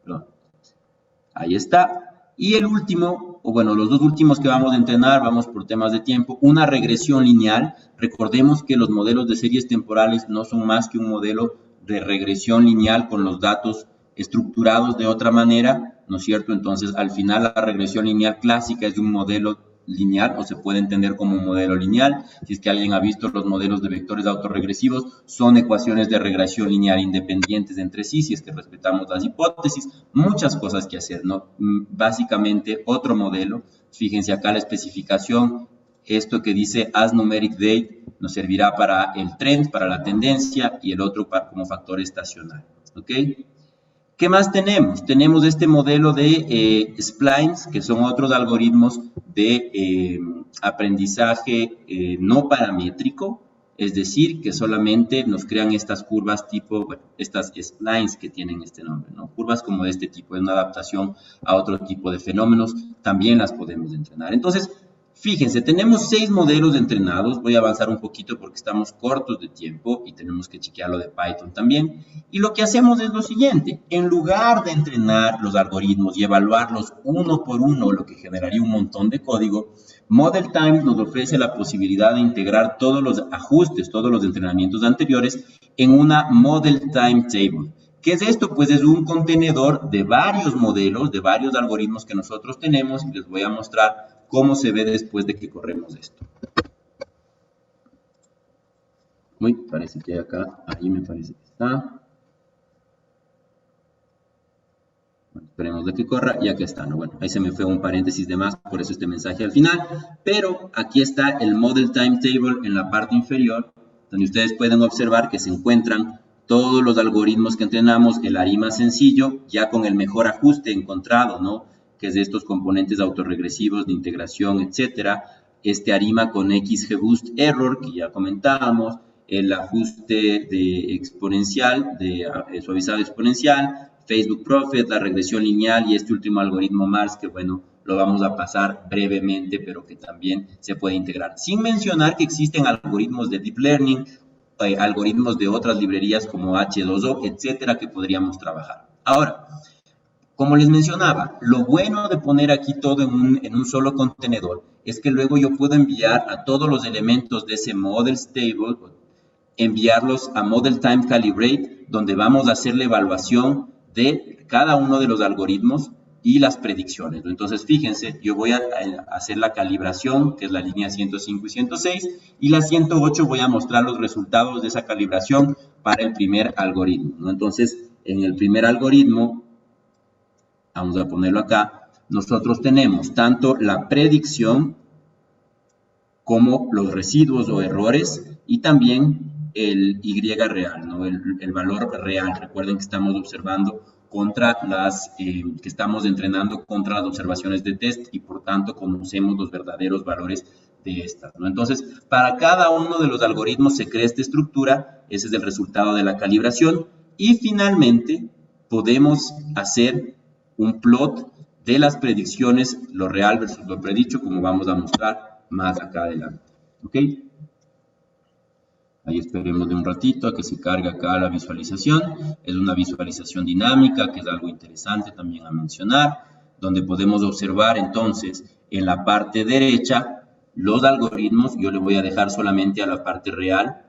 Perdón. Ahí está. Y el último, o bueno, los dos últimos que vamos a entrenar, vamos por temas de tiempo, una regresión lineal. Recordemos que los modelos de series temporales no son más que un modelo de regresión lineal con los datos estructurados de otra manera, ¿no es cierto? Entonces, al final, la regresión lineal clásica es de un modelo lineal, o se puede entender como un modelo lineal. Si es que alguien ha visto los modelos de vectores autorregresivos, son ecuaciones de regresión lineal independientes entre sí, si es que respetamos las hipótesis. Muchas cosas que hacer, ¿no? Básicamente, otro modelo. Fíjense acá la especificación. Esto que dice as numeric date nos servirá para el trend, para la tendencia, y el otro como factor estacional, ¿ok? ¿Qué más tenemos? Tenemos este modelo de splines, que son otros algoritmos de aprendizaje no paramétrico, es decir, que solamente nos crean estas curvas tipo, bueno, estas splines que tienen este nombre, ¿no? Curvas como de este tipo, es una adaptación a otro tipo de fenómenos, también las podemos entrenar. Entonces, fíjense, tenemos 6 modelos entrenados. Voy a avanzar un poquito porque estamos cortos de tiempo y tenemos que chequear lo de Python también. Y lo que hacemos es lo siguiente. En lugar de entrenar los algoritmos y evaluarlos uno por uno, lo que generaría un montón de código, Model Time nos ofrece la posibilidad de integrar todos los ajustes, todos los entrenamientos anteriores en una Model Time Table. ¿Qué es esto? Pues es un contenedor de varios modelos, de varios algoritmos que nosotros tenemos, y les voy a mostrar cómo se ve después de que corremos esto. Uy, parece que hay acá, ahí me parece que está. Bueno, esperemos de que corra y aquí está, ¿no? Bueno, ahí se me fue un paréntesis de más, por eso este mensaje al final. Pero aquí está el Model Timetable en la parte inferior, donde ustedes pueden observar que se encuentran todos los algoritmos que entrenamos, el ARIMA sencillo, ya con el mejor ajuste encontrado, ¿no? Que es de estos componentes autorregresivos de integración, etcétera. Este ARIMA con XGBoost Error, que ya comentábamos, el ajuste de exponencial, de suavizado exponencial, Facebook Prophet, la regresión lineal y este último algoritmo Mars, que bueno, lo vamos a pasar brevemente, pero que también se puede integrar. Sin mencionar que existen algoritmos de Deep Learning, algoritmos de otras librerías como H2O, etcétera, que podríamos trabajar. Ahora, como les mencionaba, lo bueno de poner aquí todo en un solo contenedor es que luego yo puedo enviar a todos los elementos de ese Model Stable, enviarlos a Model Time Calibrate, donde vamos a hacer la evaluación de cada uno de los algoritmos y las predicciones. Entonces, fíjense, yo voy a hacer la calibración, que es la línea 105 y 106, y la 108 voy a mostrar los resultados de esa calibración para el primer algoritmo. Entonces, en el primer algoritmo, vamos a ponerlo acá, nosotros tenemos tanto la predicción como los residuos o errores y también el Y real, ¿no? el valor real. Recuerden que estamos observando contra que estamos entrenando contra las observaciones de test y por tanto conocemos los verdaderos valores de estas, ¿no? Entonces, para cada uno de los algoritmos se crea esta estructura, ese es el resultado de la calibración y finalmente podemos hacer un plot de las predicciones, lo real versus lo predicho, como vamos a mostrar más acá adelante, ¿ok? Ahí esperemos de un ratito a que se cargue acá la visualización. Es una visualización dinámica, que es algo interesante también a mencionar, donde podemos observar entonces en la parte derecha los algoritmos. Yo le voy a dejar solamente a la parte real.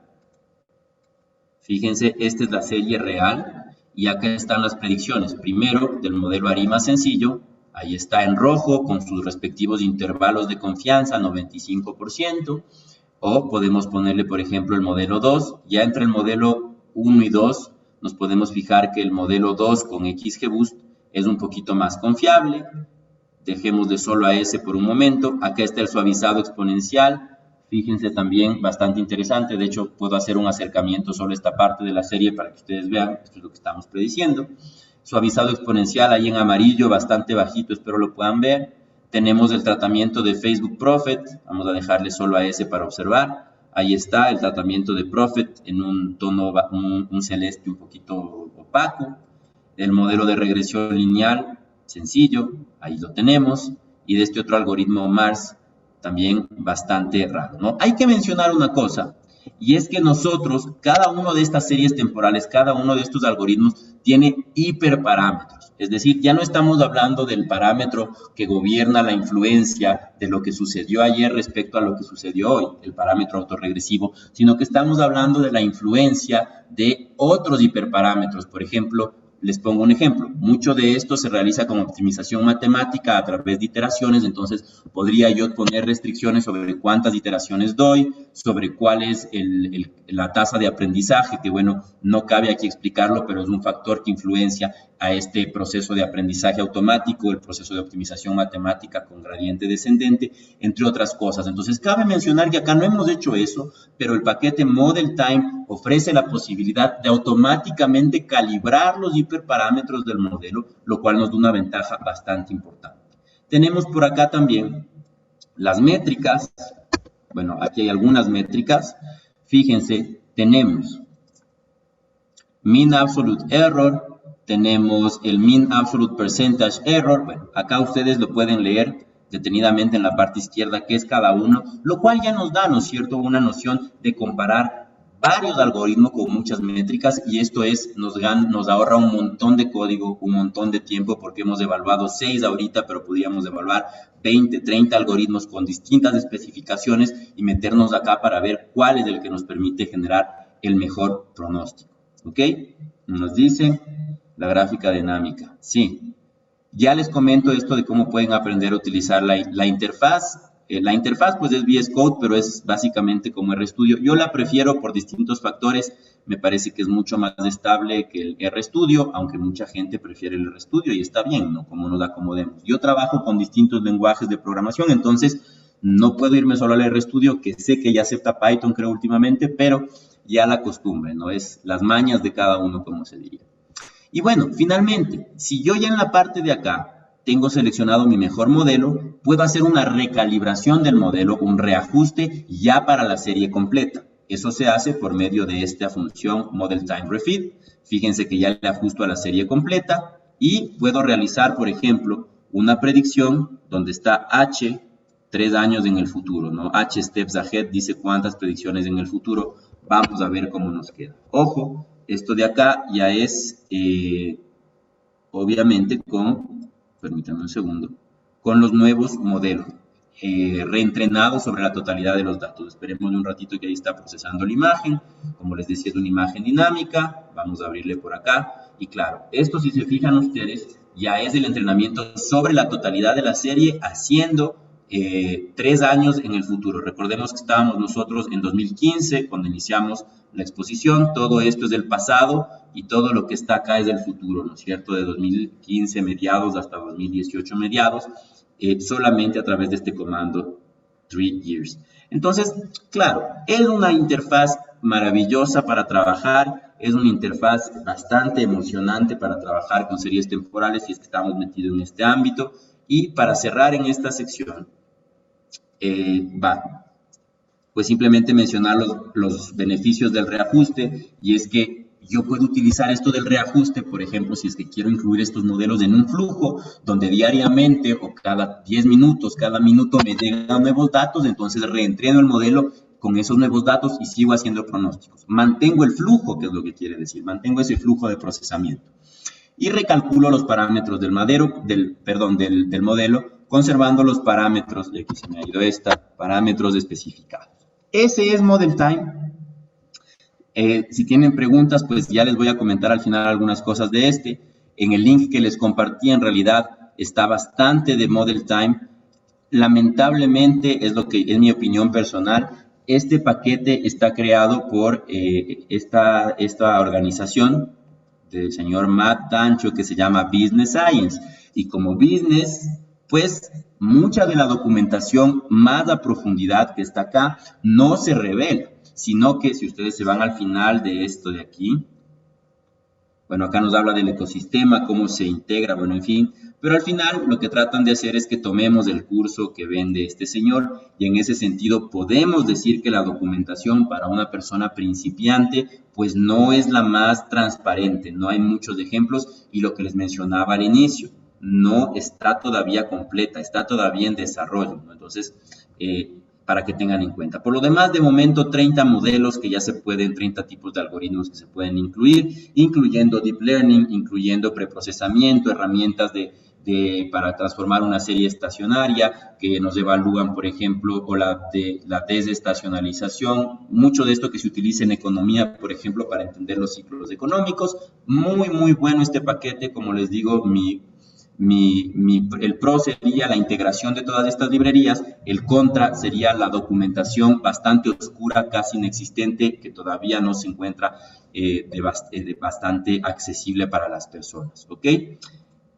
Fíjense, esta es la serie real y acá están las predicciones. Primero, del modelo ARI más sencillo, ahí está en rojo con sus respectivos intervalos de confianza, 95%. O podemos ponerle, por ejemplo, el modelo 2. Ya entre el modelo 1 y 2 nos podemos fijar que el modelo 2 con XGBoost es un poquito más confiable. Dejemos de solo a ese por un momento. Acá está el suavizado exponencial. Fíjense también, bastante interesante. De hecho, puedo hacer un acercamiento sobre esta parte de la serie para que ustedes vean. Esto es lo que estamos prediciendo. Suavizado exponencial ahí en amarillo, bastante bajito, espero lo puedan ver. Tenemos el tratamiento de Facebook Prophet, vamos a dejarle solo a ese para observar. Ahí está el tratamiento de Prophet en un tono, un celeste un poquito opaco. El modelo de regresión lineal, sencillo, ahí lo tenemos. Y de este otro algoritmo Mars, también bastante raro, ¿no? Hay que mencionar una cosa, y es que nosotros, cada uno de estas series temporales, cada uno de estos algoritmos tiene hiperparámetros. Es decir, ya no estamos hablando del parámetro que gobierna la influencia de lo que sucedió ayer respecto a lo que sucedió hoy, el parámetro autorregresivo, sino que estamos hablando de la influencia de otros hiperparámetros. Por ejemplo, les pongo un ejemplo. Mucho de esto se realiza con optimización matemática a través de iteraciones, entonces podría yo poner restricciones sobre cuántas iteraciones doy, sobre cuál es la tasa de aprendizaje, que bueno, no cabe aquí explicarlo, pero es un factor que influencia a este proceso de aprendizaje automático, el proceso de optimización matemática con gradiente descendente, entre otras cosas. Entonces, cabe mencionar que acá no hemos hecho eso, pero el paquete Model Time ofrece la posibilidad de automáticamente calibrar los hiperparámetros del modelo, lo cual nos da una ventaja bastante importante. Tenemos por acá también las métricas. Bueno, aquí hay algunas métricas. Fíjense, tenemos Mean Absolute Error, tenemos el Mean Absolute Percentage Error. Bueno, acá ustedes lo pueden leer detenidamente en la parte izquierda qué es cada uno, lo cual ya nos da, ¿no es cierto?, una noción de comparar varios algoritmos con muchas métricas, y esto nos ahorra un montón de código, un montón de tiempo, porque hemos evaluado 6 ahorita, pero podríamos evaluar 20, 30 algoritmos con distintas especificaciones y meternos acá para ver cuál es el que nos permite generar el mejor pronóstico. ¿Ok? Nos dice la gráfica dinámica. Sí. Ya les comento esto de cómo pueden aprender a utilizar la interfaz. La interfaz pues es VS Code, pero es básicamente como RStudio. Yo la prefiero por distintos factores. Me parece que es mucho más estable que el RStudio, aunque mucha gente prefiere el RStudio y está bien, ¿no? Como nos acomodemos. Yo trabajo con distintos lenguajes de programación, entonces no puedo irme solo al RStudio, que sé que ya acepta Python, creo, últimamente, pero ya la costumbre, ¿no? Es las mañas de cada uno, como se diría. Y bueno, finalmente, si yo ya en la parte de acá tengo seleccionado mi mejor modelo, puedo hacer una recalibración del modelo, un reajuste ya para la serie completa. Eso se hace por medio de esta función Model Time Refit. Fíjense que ya le ajusto a la serie completa y puedo realizar, por ejemplo, una predicción donde está H 3 años en el futuro, ¿no? H steps ahead dice cuántas predicciones en el futuro. Vamos a ver cómo nos queda. Ojo, esto de acá ya es, obviamente, permítanme un segundo, con los nuevos modelos, reentrenados sobre la totalidad de los datos. Esperemos un ratito que ahí está procesando la imagen. Como les decía, es una imagen dinámica. Vamos a abrirle por acá. Y claro, esto, si se fijan ustedes, ya es el entrenamiento sobre la totalidad de la serie, haciendo 3 años en el futuro. Recordemos que estábamos nosotros en 2015 cuando iniciamos la exposición. Todo esto es del pasado y todo lo que está acá es del futuro, ¿no es cierto? De 2015 mediados hasta 2018 mediados, solamente a través de este comando 3 years. Entonces, claro, es una interfaz maravillosa para trabajar, es una interfaz bastante emocionante para trabajar con series temporales si es que estamos metidos en este ámbito. Y para cerrar en esta sección, pues simplemente mencionar los beneficios del reajuste, y es que yo puedo utilizar esto del reajuste, por ejemplo, si es que quiero incluir estos modelos en un flujo donde diariamente o cada 10 minutos, cada minuto me llegan nuevos datos, entonces reentreno el modelo con esos nuevos datos y sigo haciendo pronósticos. Mantengo el flujo, que es lo que quiere decir, mantengo ese flujo de procesamiento. Y recalculo los parámetros del modelo, conservando los parámetros, y aquí se me ha ido parámetros especificados. Ese es Model Time. Si tienen preguntas, pues ya les voy a comentar al final algunas cosas de este. En el link que les compartí, en realidad, está bastante de Model Time. Lamentablemente, es lo que es mi opinión personal, este paquete está creado por esta organización del señor Matt Dancho, que se llama Business Science, y como business, pues mucha de la documentación más a profundidad que está acá no se revela, sino que si ustedes se van al final de esto de aquí, bueno, acá nos habla del ecosistema, cómo se integra, bueno, en fin, pero al final lo que tratan de hacer es que tomemos el curso que vende este señor, y en ese sentido podemos decir que la documentación para una persona principiante pues no es la más transparente, no hay muchos ejemplos, y lo que les mencionaba al inicio, no está todavía completa, está todavía en desarrollo, ¿no? Entonces, para que tengan en cuenta. Por lo demás, de momento, 30 modelos que ya se pueden, 30 tipos de algoritmos que se pueden incluir, incluyendo Deep Learning, incluyendo preprocesamiento, herramientas para transformar una serie estacionaria que nos evalúan, por ejemplo, o la desestacionalización, mucho de esto que se utiliza en economía, por ejemplo, para entender los ciclos económicos. Muy, muy bueno este paquete, como les digo, el pro sería la integración de todas estas librerías, el contra sería la documentación bastante oscura, casi inexistente, que todavía no se encuentra bastante accesible para las personas, ¿ok?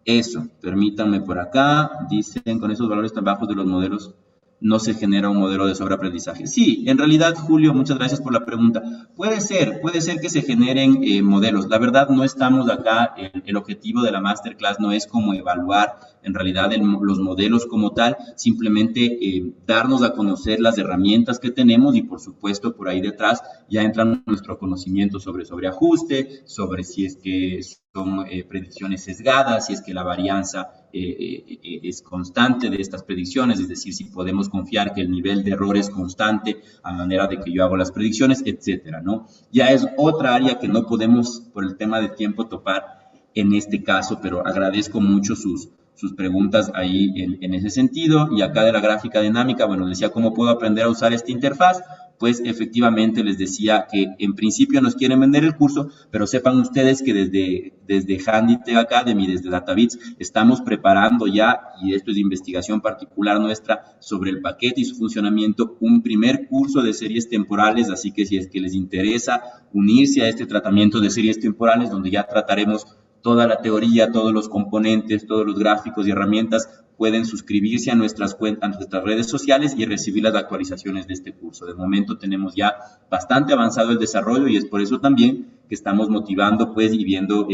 Eso, permítanme por acá, dicen, con esos valores tan bajos de los modelos, no se genera un modelo de sobreaprendizaje. Sí, en realidad, Julio, muchas gracias por la pregunta. Puede ser que se generen modelos. La verdad, no estamos acá, el objetivo de la masterclass no es como evaluar en realidad los modelos como tal, simplemente darnos a conocer las herramientas que tenemos, y por supuesto por ahí detrás ya entra nuestro conocimiento sobre ajuste, sobre si es que son predicciones sesgadas, si es que la varianza es constante de estas predicciones, es decir, si podemos confiar que el nivel de error es constante a manera de que yo hago las predicciones, etcétera, ¿no? Ya es otra área que no podemos, por el tema de tiempo, topar en este caso, pero agradezco mucho sus preguntas ahí en ese sentido. Y acá de la gráfica dinámica, bueno, decía cómo puedo aprender a usar esta interfaz. Pues efectivamente les decía que en principio nos quieren vender el curso, pero sepan ustedes que desde Handitech Academy, desde DataBits, estamos preparando ya, y esto es de investigación particular nuestra, sobre el paquete y su funcionamiento, un primer curso de series temporales, así que si es que les interesa unirse a este tratamiento de series temporales, donde ya trataremos toda la teoría, todos los componentes, todos los gráficos y herramientas, pueden suscribirse a nuestras cuentas, a nuestras redes sociales y recibir las actualizaciones de este curso. De momento tenemos ya bastante avanzado el desarrollo, y es por eso también que estamos motivando pues y viendo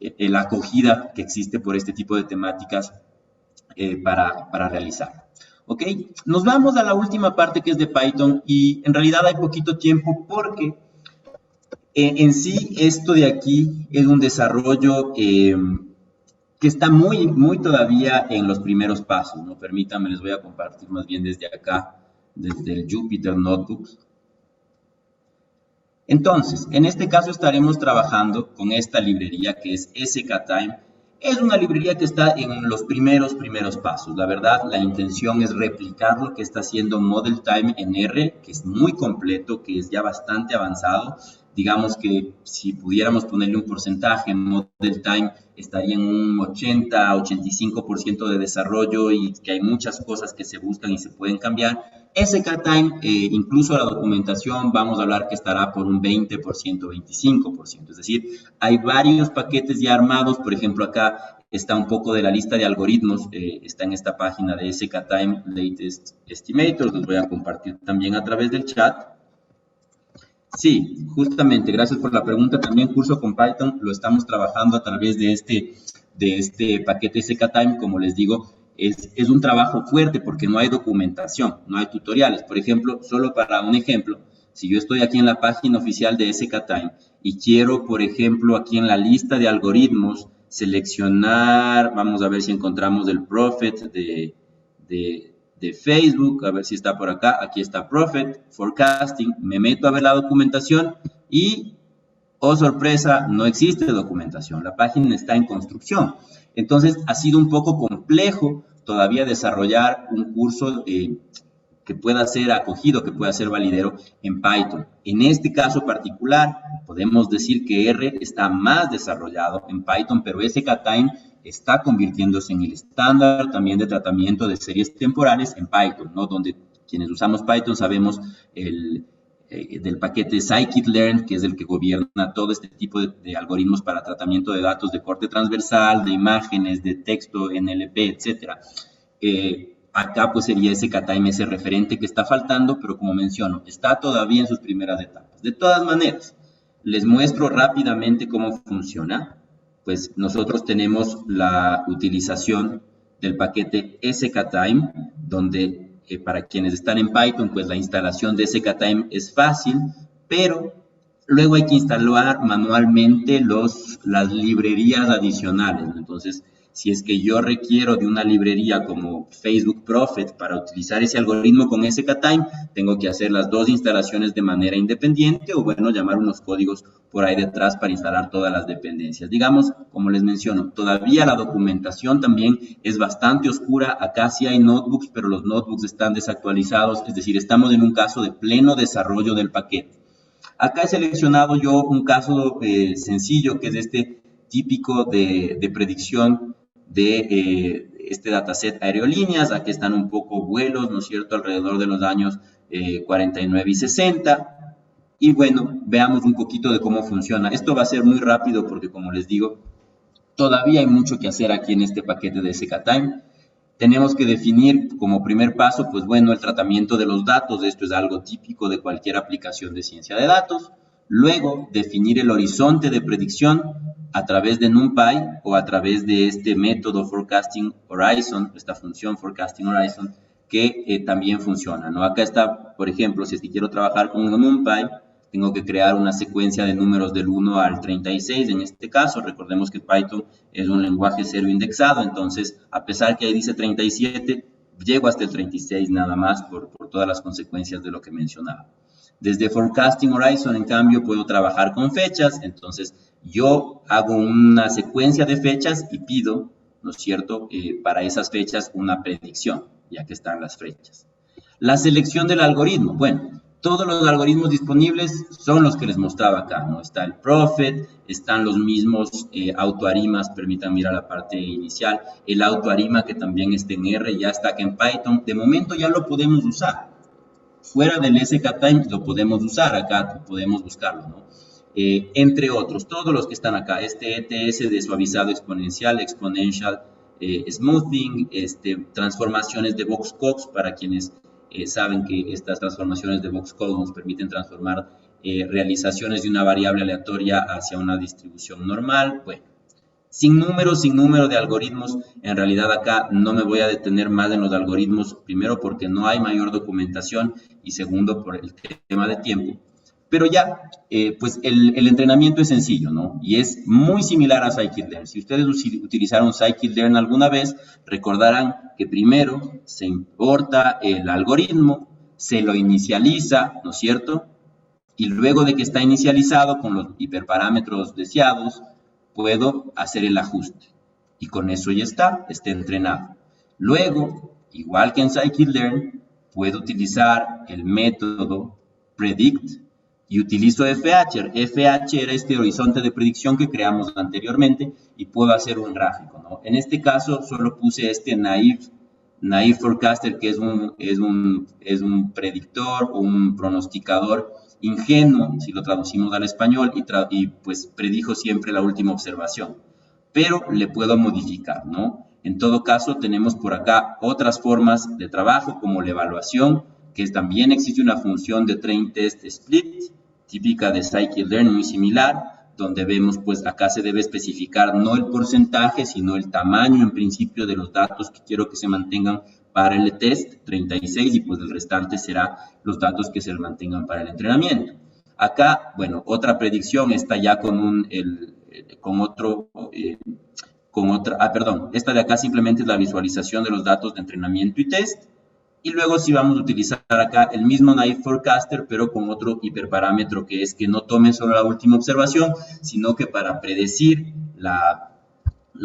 la acogida que existe por este tipo de temáticas para realizar. ¿Ok? Nos vamos a la última parte, que es de Python, y en realidad hay poquito tiempo porque en sí esto de aquí es un desarrollo que está muy todavía en los primeros pasos, ¿no? Permítanme, les voy a compartir más bien desde acá, desde el Jupyter Notebooks. Entonces, en este caso estaremos trabajando con esta librería que es SKTime. Es una librería que está en los primeros pasos. La verdad, la intención es replicar lo que está haciendo Model Time en R, que es muy completo, que es ya bastante avanzado. Digamos que si pudiéramos ponerle un porcentaje, Model Time estaría en un 80-85% de desarrollo y que hay muchas cosas que se buscan y se pueden cambiar. SKTime, incluso la documentación, vamos a hablar que estará por un 20%, 25%. Es decir, hay varios paquetes ya armados. Por ejemplo, acá está un poco de la lista de algoritmos. Está en esta página de SKTime Latest Estimators. Los voy a compartir también a través del chat. Sí, justamente, gracias por la pregunta. También curso con Python lo estamos trabajando a través de este paquete SKTime. Como les digo, es un trabajo fuerte porque no hay documentación, no hay tutoriales. Por ejemplo, solo para un ejemplo, si yo estoy aquí en la página oficial de SKTime y quiero, por ejemplo, aquí en la lista de algoritmos, seleccionar, vamos a ver si encontramos el Prophet de Facebook, a ver si está por acá. Aquí está Prophet, Forecasting. Me meto a ver la documentación y, oh sorpresa, no existe documentación. La página está en construcción. Entonces, ha sido un poco complejo todavía desarrollar un curso que pueda ser acogido, que pueda ser validero en Python. En este caso particular, podemos decir que R está más desarrollado en Python, pero SKTime está convirtiéndose en el estándar también de tratamiento de series temporales en Python, ¿no? Donde quienes usamos Python sabemos del paquete scikit-learn, que es el que gobierna todo este tipo de algoritmos para tratamiento de datos de corte transversal, de imágenes, de texto, NLP, etcétera. Acá pues sería SKTime ese referente que está faltando, pero como menciono, está todavía en sus primeras etapas. De todas maneras, les muestro rápidamente cómo funciona. Pues nosotros tenemos la utilización del paquete SKTime, donde para quienes están en Python, pues la instalación de SKTime es fácil, pero luego hay que instalar manualmente las librerías adicionales, ¿no? Entonces, si es que yo requiero de una librería como Facebook Prophet para utilizar ese algoritmo con SKTime, tengo que hacer las dos instalaciones de manera independiente o, bueno, llamar unos códigos por ahí detrás para instalar todas las dependencias. Digamos, como les menciono, todavía la documentación también es bastante oscura. Acá sí hay notebooks, pero los notebooks están desactualizados, es decir, estamos en un caso de pleno desarrollo del paquete. Acá he seleccionado yo un caso sencillo, que es este típico de predicción de este dataset aerolíneas. Aquí están un poco vuelos, ¿no es cierto?, alrededor de los años 49 y 60. Y bueno, veamos un poquito de cómo funciona. Esto va a ser muy rápido porque, como les digo, todavía hay mucho que hacer aquí en este paquete de SKTime. Tenemos que definir como primer paso, pues bueno, el tratamiento de los datos. Esto es algo típico de cualquier aplicación de ciencia de datos. Luego, definir el horizonte de predicción a través de NumPy o a través de este método Forecasting Horizon, esta función Forecasting Horizon, que también funciona, ¿no? Acá está, por ejemplo, si es que quiero trabajar con NumPy, tengo que crear una secuencia de números del 1 al 36. En este caso, recordemos que Python es un lenguaje cero indexado, entonces, a pesar que ahí dice 37, llego hasta el 36 nada más por todas las consecuencias de lo que mencionaba. Desde Forecasting Horizon, en cambio, puedo trabajar con fechas. Entonces, yo hago una secuencia de fechas y pido, ¿no es cierto?, para esas fechas una predicción, ya que están las fechas. La selección del algoritmo. Bueno, todos los algoritmos disponibles son los que les mostraba acá, ¿no? Está el Prophet, están los mismos autoarimas, permítanme mirar la parte inicial, el autoarima que también está en R, ya está acá en Python. De momento ya lo podemos usar. Fuera del SKTime lo podemos usar, acá podemos buscarlo, ¿no? Entre otros, todos los que están acá, este ETS de suavizado exponencial, exponential smoothing, transformaciones de Voxcox, para quienes saben que estas transformaciones de Voxcox nos permiten transformar realizaciones de una variable aleatoria hacia una distribución normal. Bueno, sin número de algoritmos. En realidad acá no me voy a detener más en los algoritmos, primero porque no hay mayor documentación y segundo por el tema de tiempo. Pero ya, pues el entrenamiento es sencillo, ¿no? Y es muy similar a Scikit-Learn. Si ustedes utilizaron Scikit-Learn alguna vez, recordarán que primero se importa el algoritmo, se lo inicializa, ¿no es cierto? Y luego de que está inicializado con los hiperparámetros deseados, puedo hacer el ajuste. Y con eso ya está entrenado. Luego, igual que en Scikit-Learn, puedo utilizar el método predict y utilizo FH. FH era este horizonte de predicción que creamos anteriormente y puedo hacer un gráfico, ¿no? En este caso solo puse este naive forecaster, que es un predictor o un pronosticador ingenuo, si lo traducimos al español, y pues predijo siempre la última observación. Pero le puedo modificar, ¿no? En todo caso, tenemos por acá otras formas de trabajo, como la evaluación, que también existe una función de train test split, típica de Scikit-Learn, muy similar, donde vemos, pues acá se debe especificar no el porcentaje, sino el tamaño en principio de los datos que quiero que se mantengan para el test, 36, y pues el restante será los datos que se mantengan para el entrenamiento. Acá, bueno, otra predicción está ya con esta de acá simplemente es la visualización de los datos de entrenamiento y test. Y luego sí vamos a utilizar acá el mismo naive forecaster, pero con otro hiperparámetro, que es que no tome solo la última observación, sino que para predecir la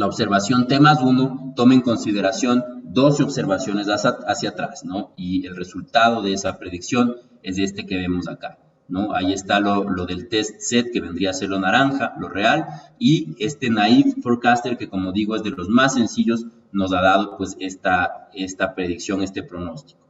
observación T+1, tome en consideración 12 observaciones hacia atrás, ¿no? Y el resultado de esa predicción es este que vemos acá, ¿no? Ahí está lo del test set, que vendría a ser lo naranja, lo real, y este naive forecaster, que como digo es de los más sencillos, nos ha dado pues esta predicción, este pronóstico.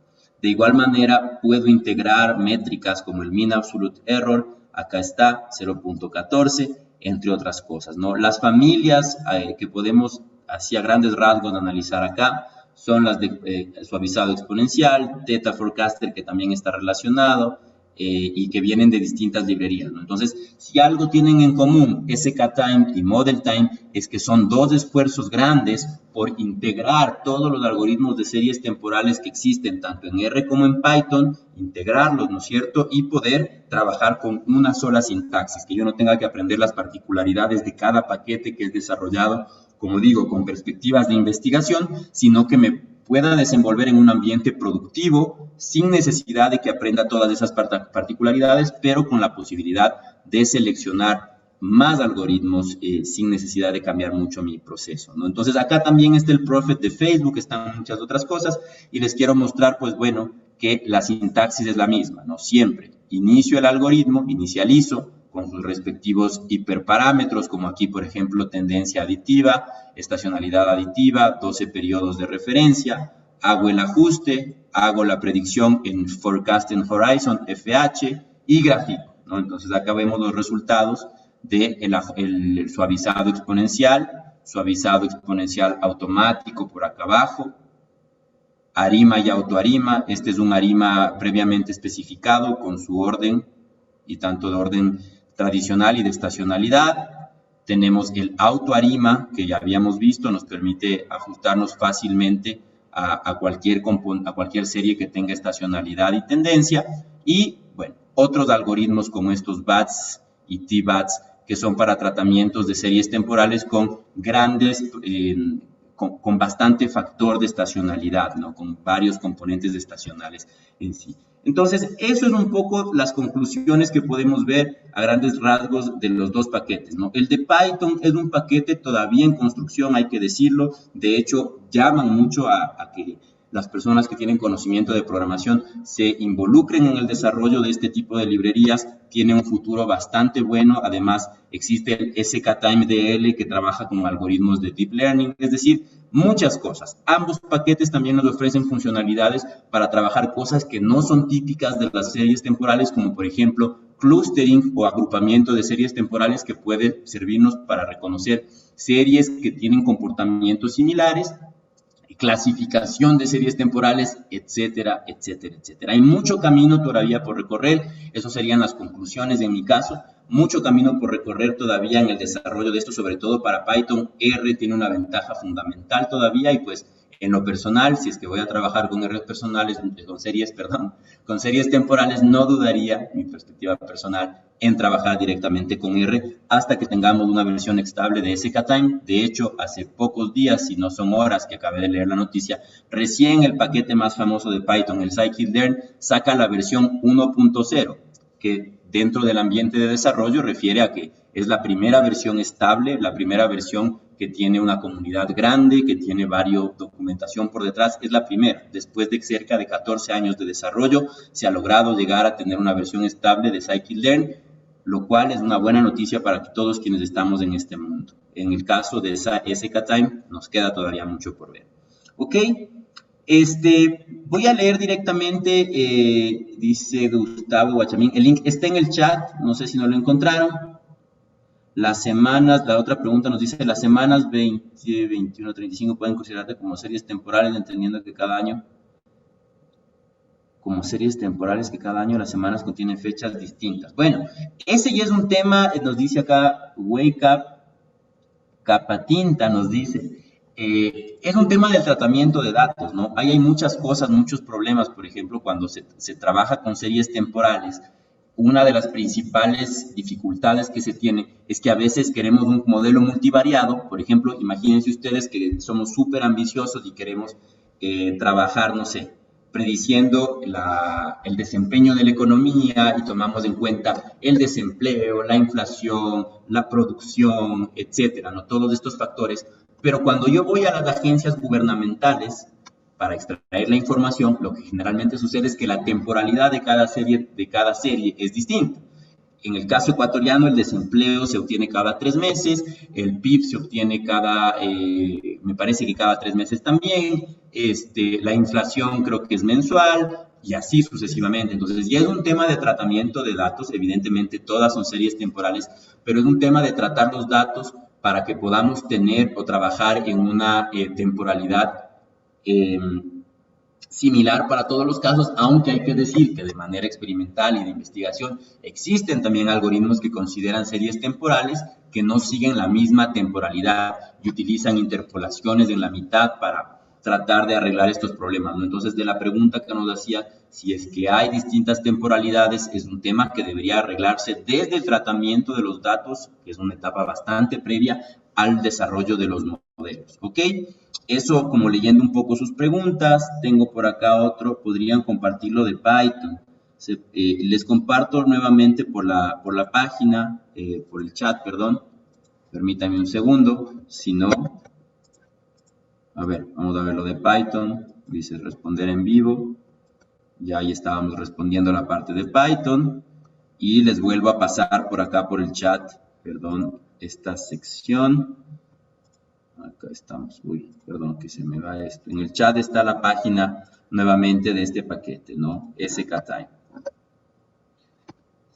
De igual manera, puedo integrar métricas como el mean absolute error, acá está, 0.14, entre otras cosas, ¿no? Las familias que podemos, así a grandes rasgos, analizar acá, son las de suavizado exponencial, Theta Forecaster, que también está relacionado, y que vienen de distintas librerías, ¿no? Entonces, si algo tienen en común SKTime y ModelTime, es que son dos esfuerzos grandes por integrar todos los algoritmos de series temporales que existen tanto en R como en Python, integrarlos, ¿no es cierto? Y poder trabajar con una sola sintaxis, que yo no tenga que aprender las particularidades de cada paquete que es desarrollado, como digo, con perspectivas de investigación, sino que me pueda desenvolver en un ambiente productivo sin necesidad de que aprenda todas esas particularidades, pero con la posibilidad de seleccionar más algoritmos sin necesidad de cambiar mucho mi proceso, ¿no? Entonces acá también está el Prophet de Facebook, están muchas otras cosas, y les quiero mostrar, pues bueno, que la sintaxis es la misma, ¿no? Siempre inicio el algoritmo, inicializo con sus respectivos hiperparámetros, como aquí, por ejemplo, tendencia aditiva, estacionalidad aditiva, 12 periodos de referencia, hago el ajuste, hago la predicción en Forecasting Horizon, FH, y grafico, ¿no? Entonces acá vemos los resultados del suavizado exponencial automático por acá abajo, arima y autoarima. Este es un arima previamente especificado con su orden, y tanto de orden tradicional y de estacionalidad. Tenemos el autoarima, que ya habíamos visto, nos permite ajustarnos fácilmente a cualquier serie que tenga estacionalidad y tendencia. Y, bueno, otros algoritmos como estos BATS y T-BATS, que son para tratamientos de series temporales con con bastante factor de estacionalidad, ¿no? Con varios componentes estacionales en sí. Entonces, eso es un poco las conclusiones que podemos ver a grandes rasgos de los dos paquetes, ¿no? El de Python es un paquete todavía en construcción, hay que decirlo. De hecho, llaman mucho a que las personas que tienen conocimiento de programación se involucren en el desarrollo de este tipo de librerías. Tiene un futuro bastante bueno. Además, existe el SKTime-DL, que trabaja con algoritmos de Deep Learning, es decir, muchas cosas. Ambos paquetes también nos ofrecen funcionalidades para trabajar cosas que no son típicas de las series temporales, como por ejemplo clustering o agrupamiento de series temporales, que puede servirnos para reconocer series que tienen comportamientos similares, clasificación de series temporales, etcétera, etcétera, etcétera. Hay mucho camino todavía por recorrer. Esas serían las conclusiones en mi caso. Mucho camino por recorrer todavía en el desarrollo de esto, sobre todo para Python. R tiene una ventaja fundamental todavía, y pues En lo personal, si es que voy a trabajar con R personales, con series temporales, no dudaría, mi perspectiva personal, en trabajar directamente con R hasta que tengamos una versión estable de SKTime. De hecho, hace pocos días, si no son horas que acabé de leer la noticia, recién el paquete más famoso de Python, el scikit-learn, saca la versión 1.0, que dentro del ambiente de desarrollo refiere a que es la primera versión estable, la primera versión que tiene una comunidad grande, que tiene varios documentación por detrás, es la primera. Después de cerca de 14 años de desarrollo, se ha logrado llegar a tener una versión estable de scikit-learn, lo cual es una buena noticia para todos quienes estamos en este mundo. En el caso de esa SKTime, nos queda todavía mucho por ver. Ok, voy a leer directamente, dice Gustavo Guachamín, el link está en el chat, no sé si no lo encontraron. Las semanas, la otra pregunta nos dice, las semanas 20, 21, 35 pueden considerarse como series temporales, entendiendo que cada año, las semanas contienen fechas distintas. Bueno, ese ya es un tema, nos dice acá, Wake Up, Capatinta nos dice, es un tema del tratamiento de datos, ¿no? Ahí hay muchas cosas, muchos problemas, por ejemplo, cuando se trabaja con series temporales. Una de las principales dificultades que se tiene es que a veces queremos un modelo multivariado. Por ejemplo, imagínense ustedes que somos súper ambiciosos y queremos trabajar, no sé, prediciendo el desempeño de la economía y tomamos en cuenta el desempleo, la inflación, la producción, etcétera, ¿no? Todos estos factores. Pero cuando yo voy a las agencias gubernamentales para extraer la información, lo que generalmente sucede es que la temporalidad de cada serie es distinta. En el caso ecuatoriano, el desempleo se obtiene cada 3 meses, el PIB se obtiene me parece que cada 3 meses también, la inflación creo que es mensual, y así sucesivamente. Entonces, ya es un tema de tratamiento de datos, evidentemente todas son series temporales, pero es un tema de tratar los datos para que podamos tener o trabajar en una temporalidad similar para todos los casos, aunque hay que decir que de manera experimental y de investigación existen también algoritmos que consideran series temporales que no siguen la misma temporalidad y utilizan interpolaciones en la mitad para tratar de arreglar estos problemas, ¿no? Entonces, de la pregunta que nos hacía, si es que hay distintas temporalidades, es un tema que debería arreglarse desde el tratamiento de los datos, que es una etapa bastante previa al desarrollo de los modelos, ¿ok? Eso como leyendo un poco sus preguntas. Tengo por acá otro, podrían compartirlo de Python. Les comparto nuevamente por la página, por el chat, perdón. Permítanme un segundo, si no... A ver, vamos a ver lo de Python. Dice responder en vivo. Ya ahí estábamos respondiendo la parte de Python. Y les vuelvo a pasar por acá por el chat, perdón, esta sección. Acá estamos. Uy, perdón que se me va esto. En el chat está la página nuevamente de este paquete, ¿no? SKTime.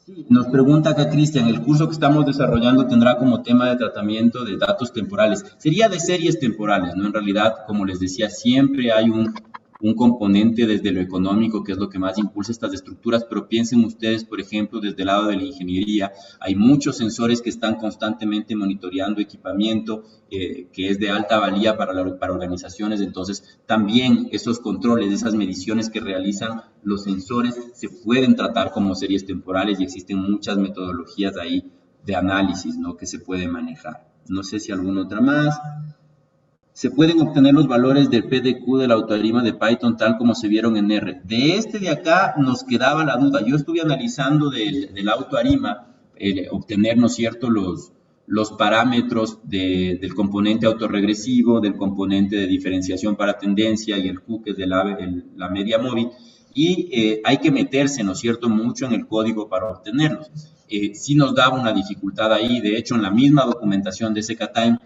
Sí, nos pregunta acá Cristian, el curso que estamos desarrollando tendrá como tema de tratamiento de datos temporales. Sería de series temporales, ¿no? En realidad, como les decía, siempre hay un componente desde lo económico, que es lo que más impulsa estas estructuras, pero piensen ustedes, por ejemplo, desde el lado de la ingeniería, hay muchos sensores que están constantemente monitoreando equipamiento que es de alta valía para organizaciones, entonces también esos controles, esas mediciones que realizan los sensores se pueden tratar como series temporales y existen muchas metodologías ahí de análisis, ¿no?, que se puede manejar. No sé si alguna otra más. Se pueden obtener los valores del PDQ de la autoarima de Python tal como se vieron en R. De acá nos quedaba la duda. Yo estuve analizando del autoarima, obtener, ¿no es cierto?, los parámetros del componente autorregresivo, del componente de diferenciación para tendencia y el Q, que es de la media móvil. Y hay que meterse, ¿no es cierto?, mucho en el código para obtenerlos. Sí nos daba una dificultad ahí. De hecho, en la misma documentación de SKTime,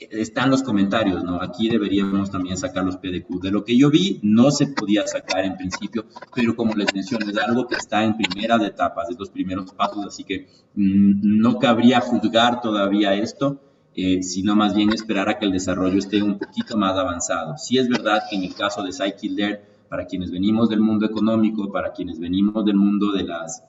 están los comentarios, ¿no? Aquí deberíamos también sacar los PDQ. De lo que yo vi, no se podía sacar en principio, pero como les mencioné, es algo que está en primeras etapas, de los primeros pasos, así que no cabría juzgar todavía esto, sino más bien esperar a que el desarrollo esté un poquito más avanzado. Sí es verdad que en el caso de scikit-learn, para quienes venimos del mundo económico, para quienes venimos del mundo de las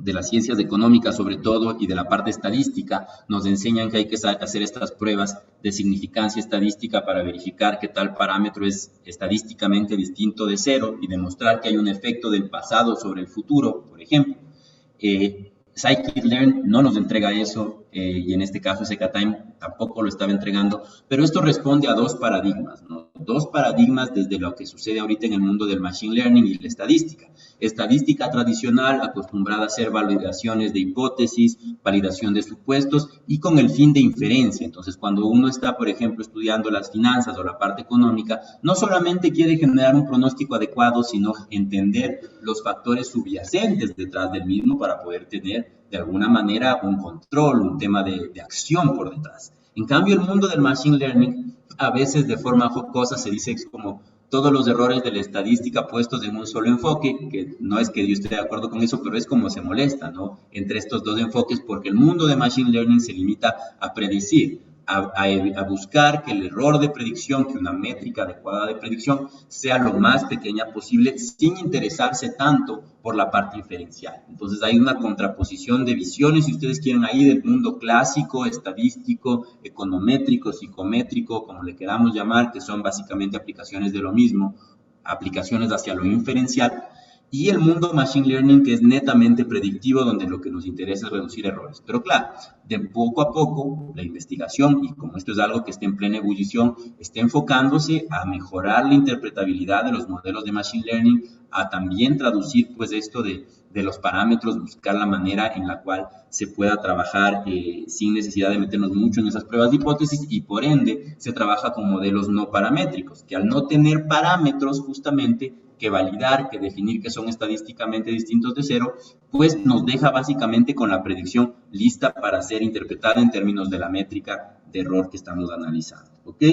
de las ciencias económicas sobre todo y de la parte estadística nos enseñan que hay que hacer estas pruebas de significancia estadística para verificar que tal parámetro es estadísticamente distinto de cero y demostrar que hay un efecto del pasado sobre el futuro, por ejemplo. Scikit-learn no nos entrega eso y en este caso SKTime tampoco lo estaba entregando, pero esto responde a dos paradigmas, ¿no? Dos paradigmas desde lo que sucede ahorita en el mundo del machine learning y la estadística. Estadística tradicional acostumbrada a hacer validaciones de hipótesis, validación de supuestos y con el fin de inferencia. Entonces, cuando uno está, por ejemplo, estudiando las finanzas o la parte económica, no solamente quiere generar un pronóstico adecuado, sino entender los factores subyacentes detrás del mismo para poder tener de alguna manera un control, un tema de acción por detrás. En cambio, el mundo del machine learning a veces de forma jocosa se dice como todos los errores de la estadística puestos en un solo enfoque, que no es que yo esté de acuerdo con eso, pero es como se molesta, ¿no? Entre estos dos enfoques, porque el mundo de machine learning se limita a predecir, a buscar que el error de predicción, que una métrica adecuada de predicción sea lo más pequeña posible sin interesarse tanto por la parte inferencial. Entonces hay una contraposición de visiones, si ustedes quieren, ahí del mundo clásico, estadístico, econométrico, psicométrico, como le queramos llamar, que son básicamente aplicaciones de lo mismo, aplicaciones hacia lo inferencial, y el mundo machine learning que es netamente predictivo, donde lo que nos interesa es reducir errores. Pero claro, de poco a poco la investigación, y como esto es algo que está en plena ebullición, está enfocándose a mejorar la interpretabilidad de los modelos de machine learning, a también traducir pues esto de los parámetros, buscar la manera en la cual se pueda trabajar sin necesidad de meternos mucho en esas pruebas de hipótesis, y por ende se trabaja con modelos no paramétricos, que al no tener parámetros justamente que validar, que definir que son estadísticamente distintos de cero, pues nos deja básicamente con la predicción lista para ser interpretada en términos de la métrica de error que estamos analizando, ¿ok?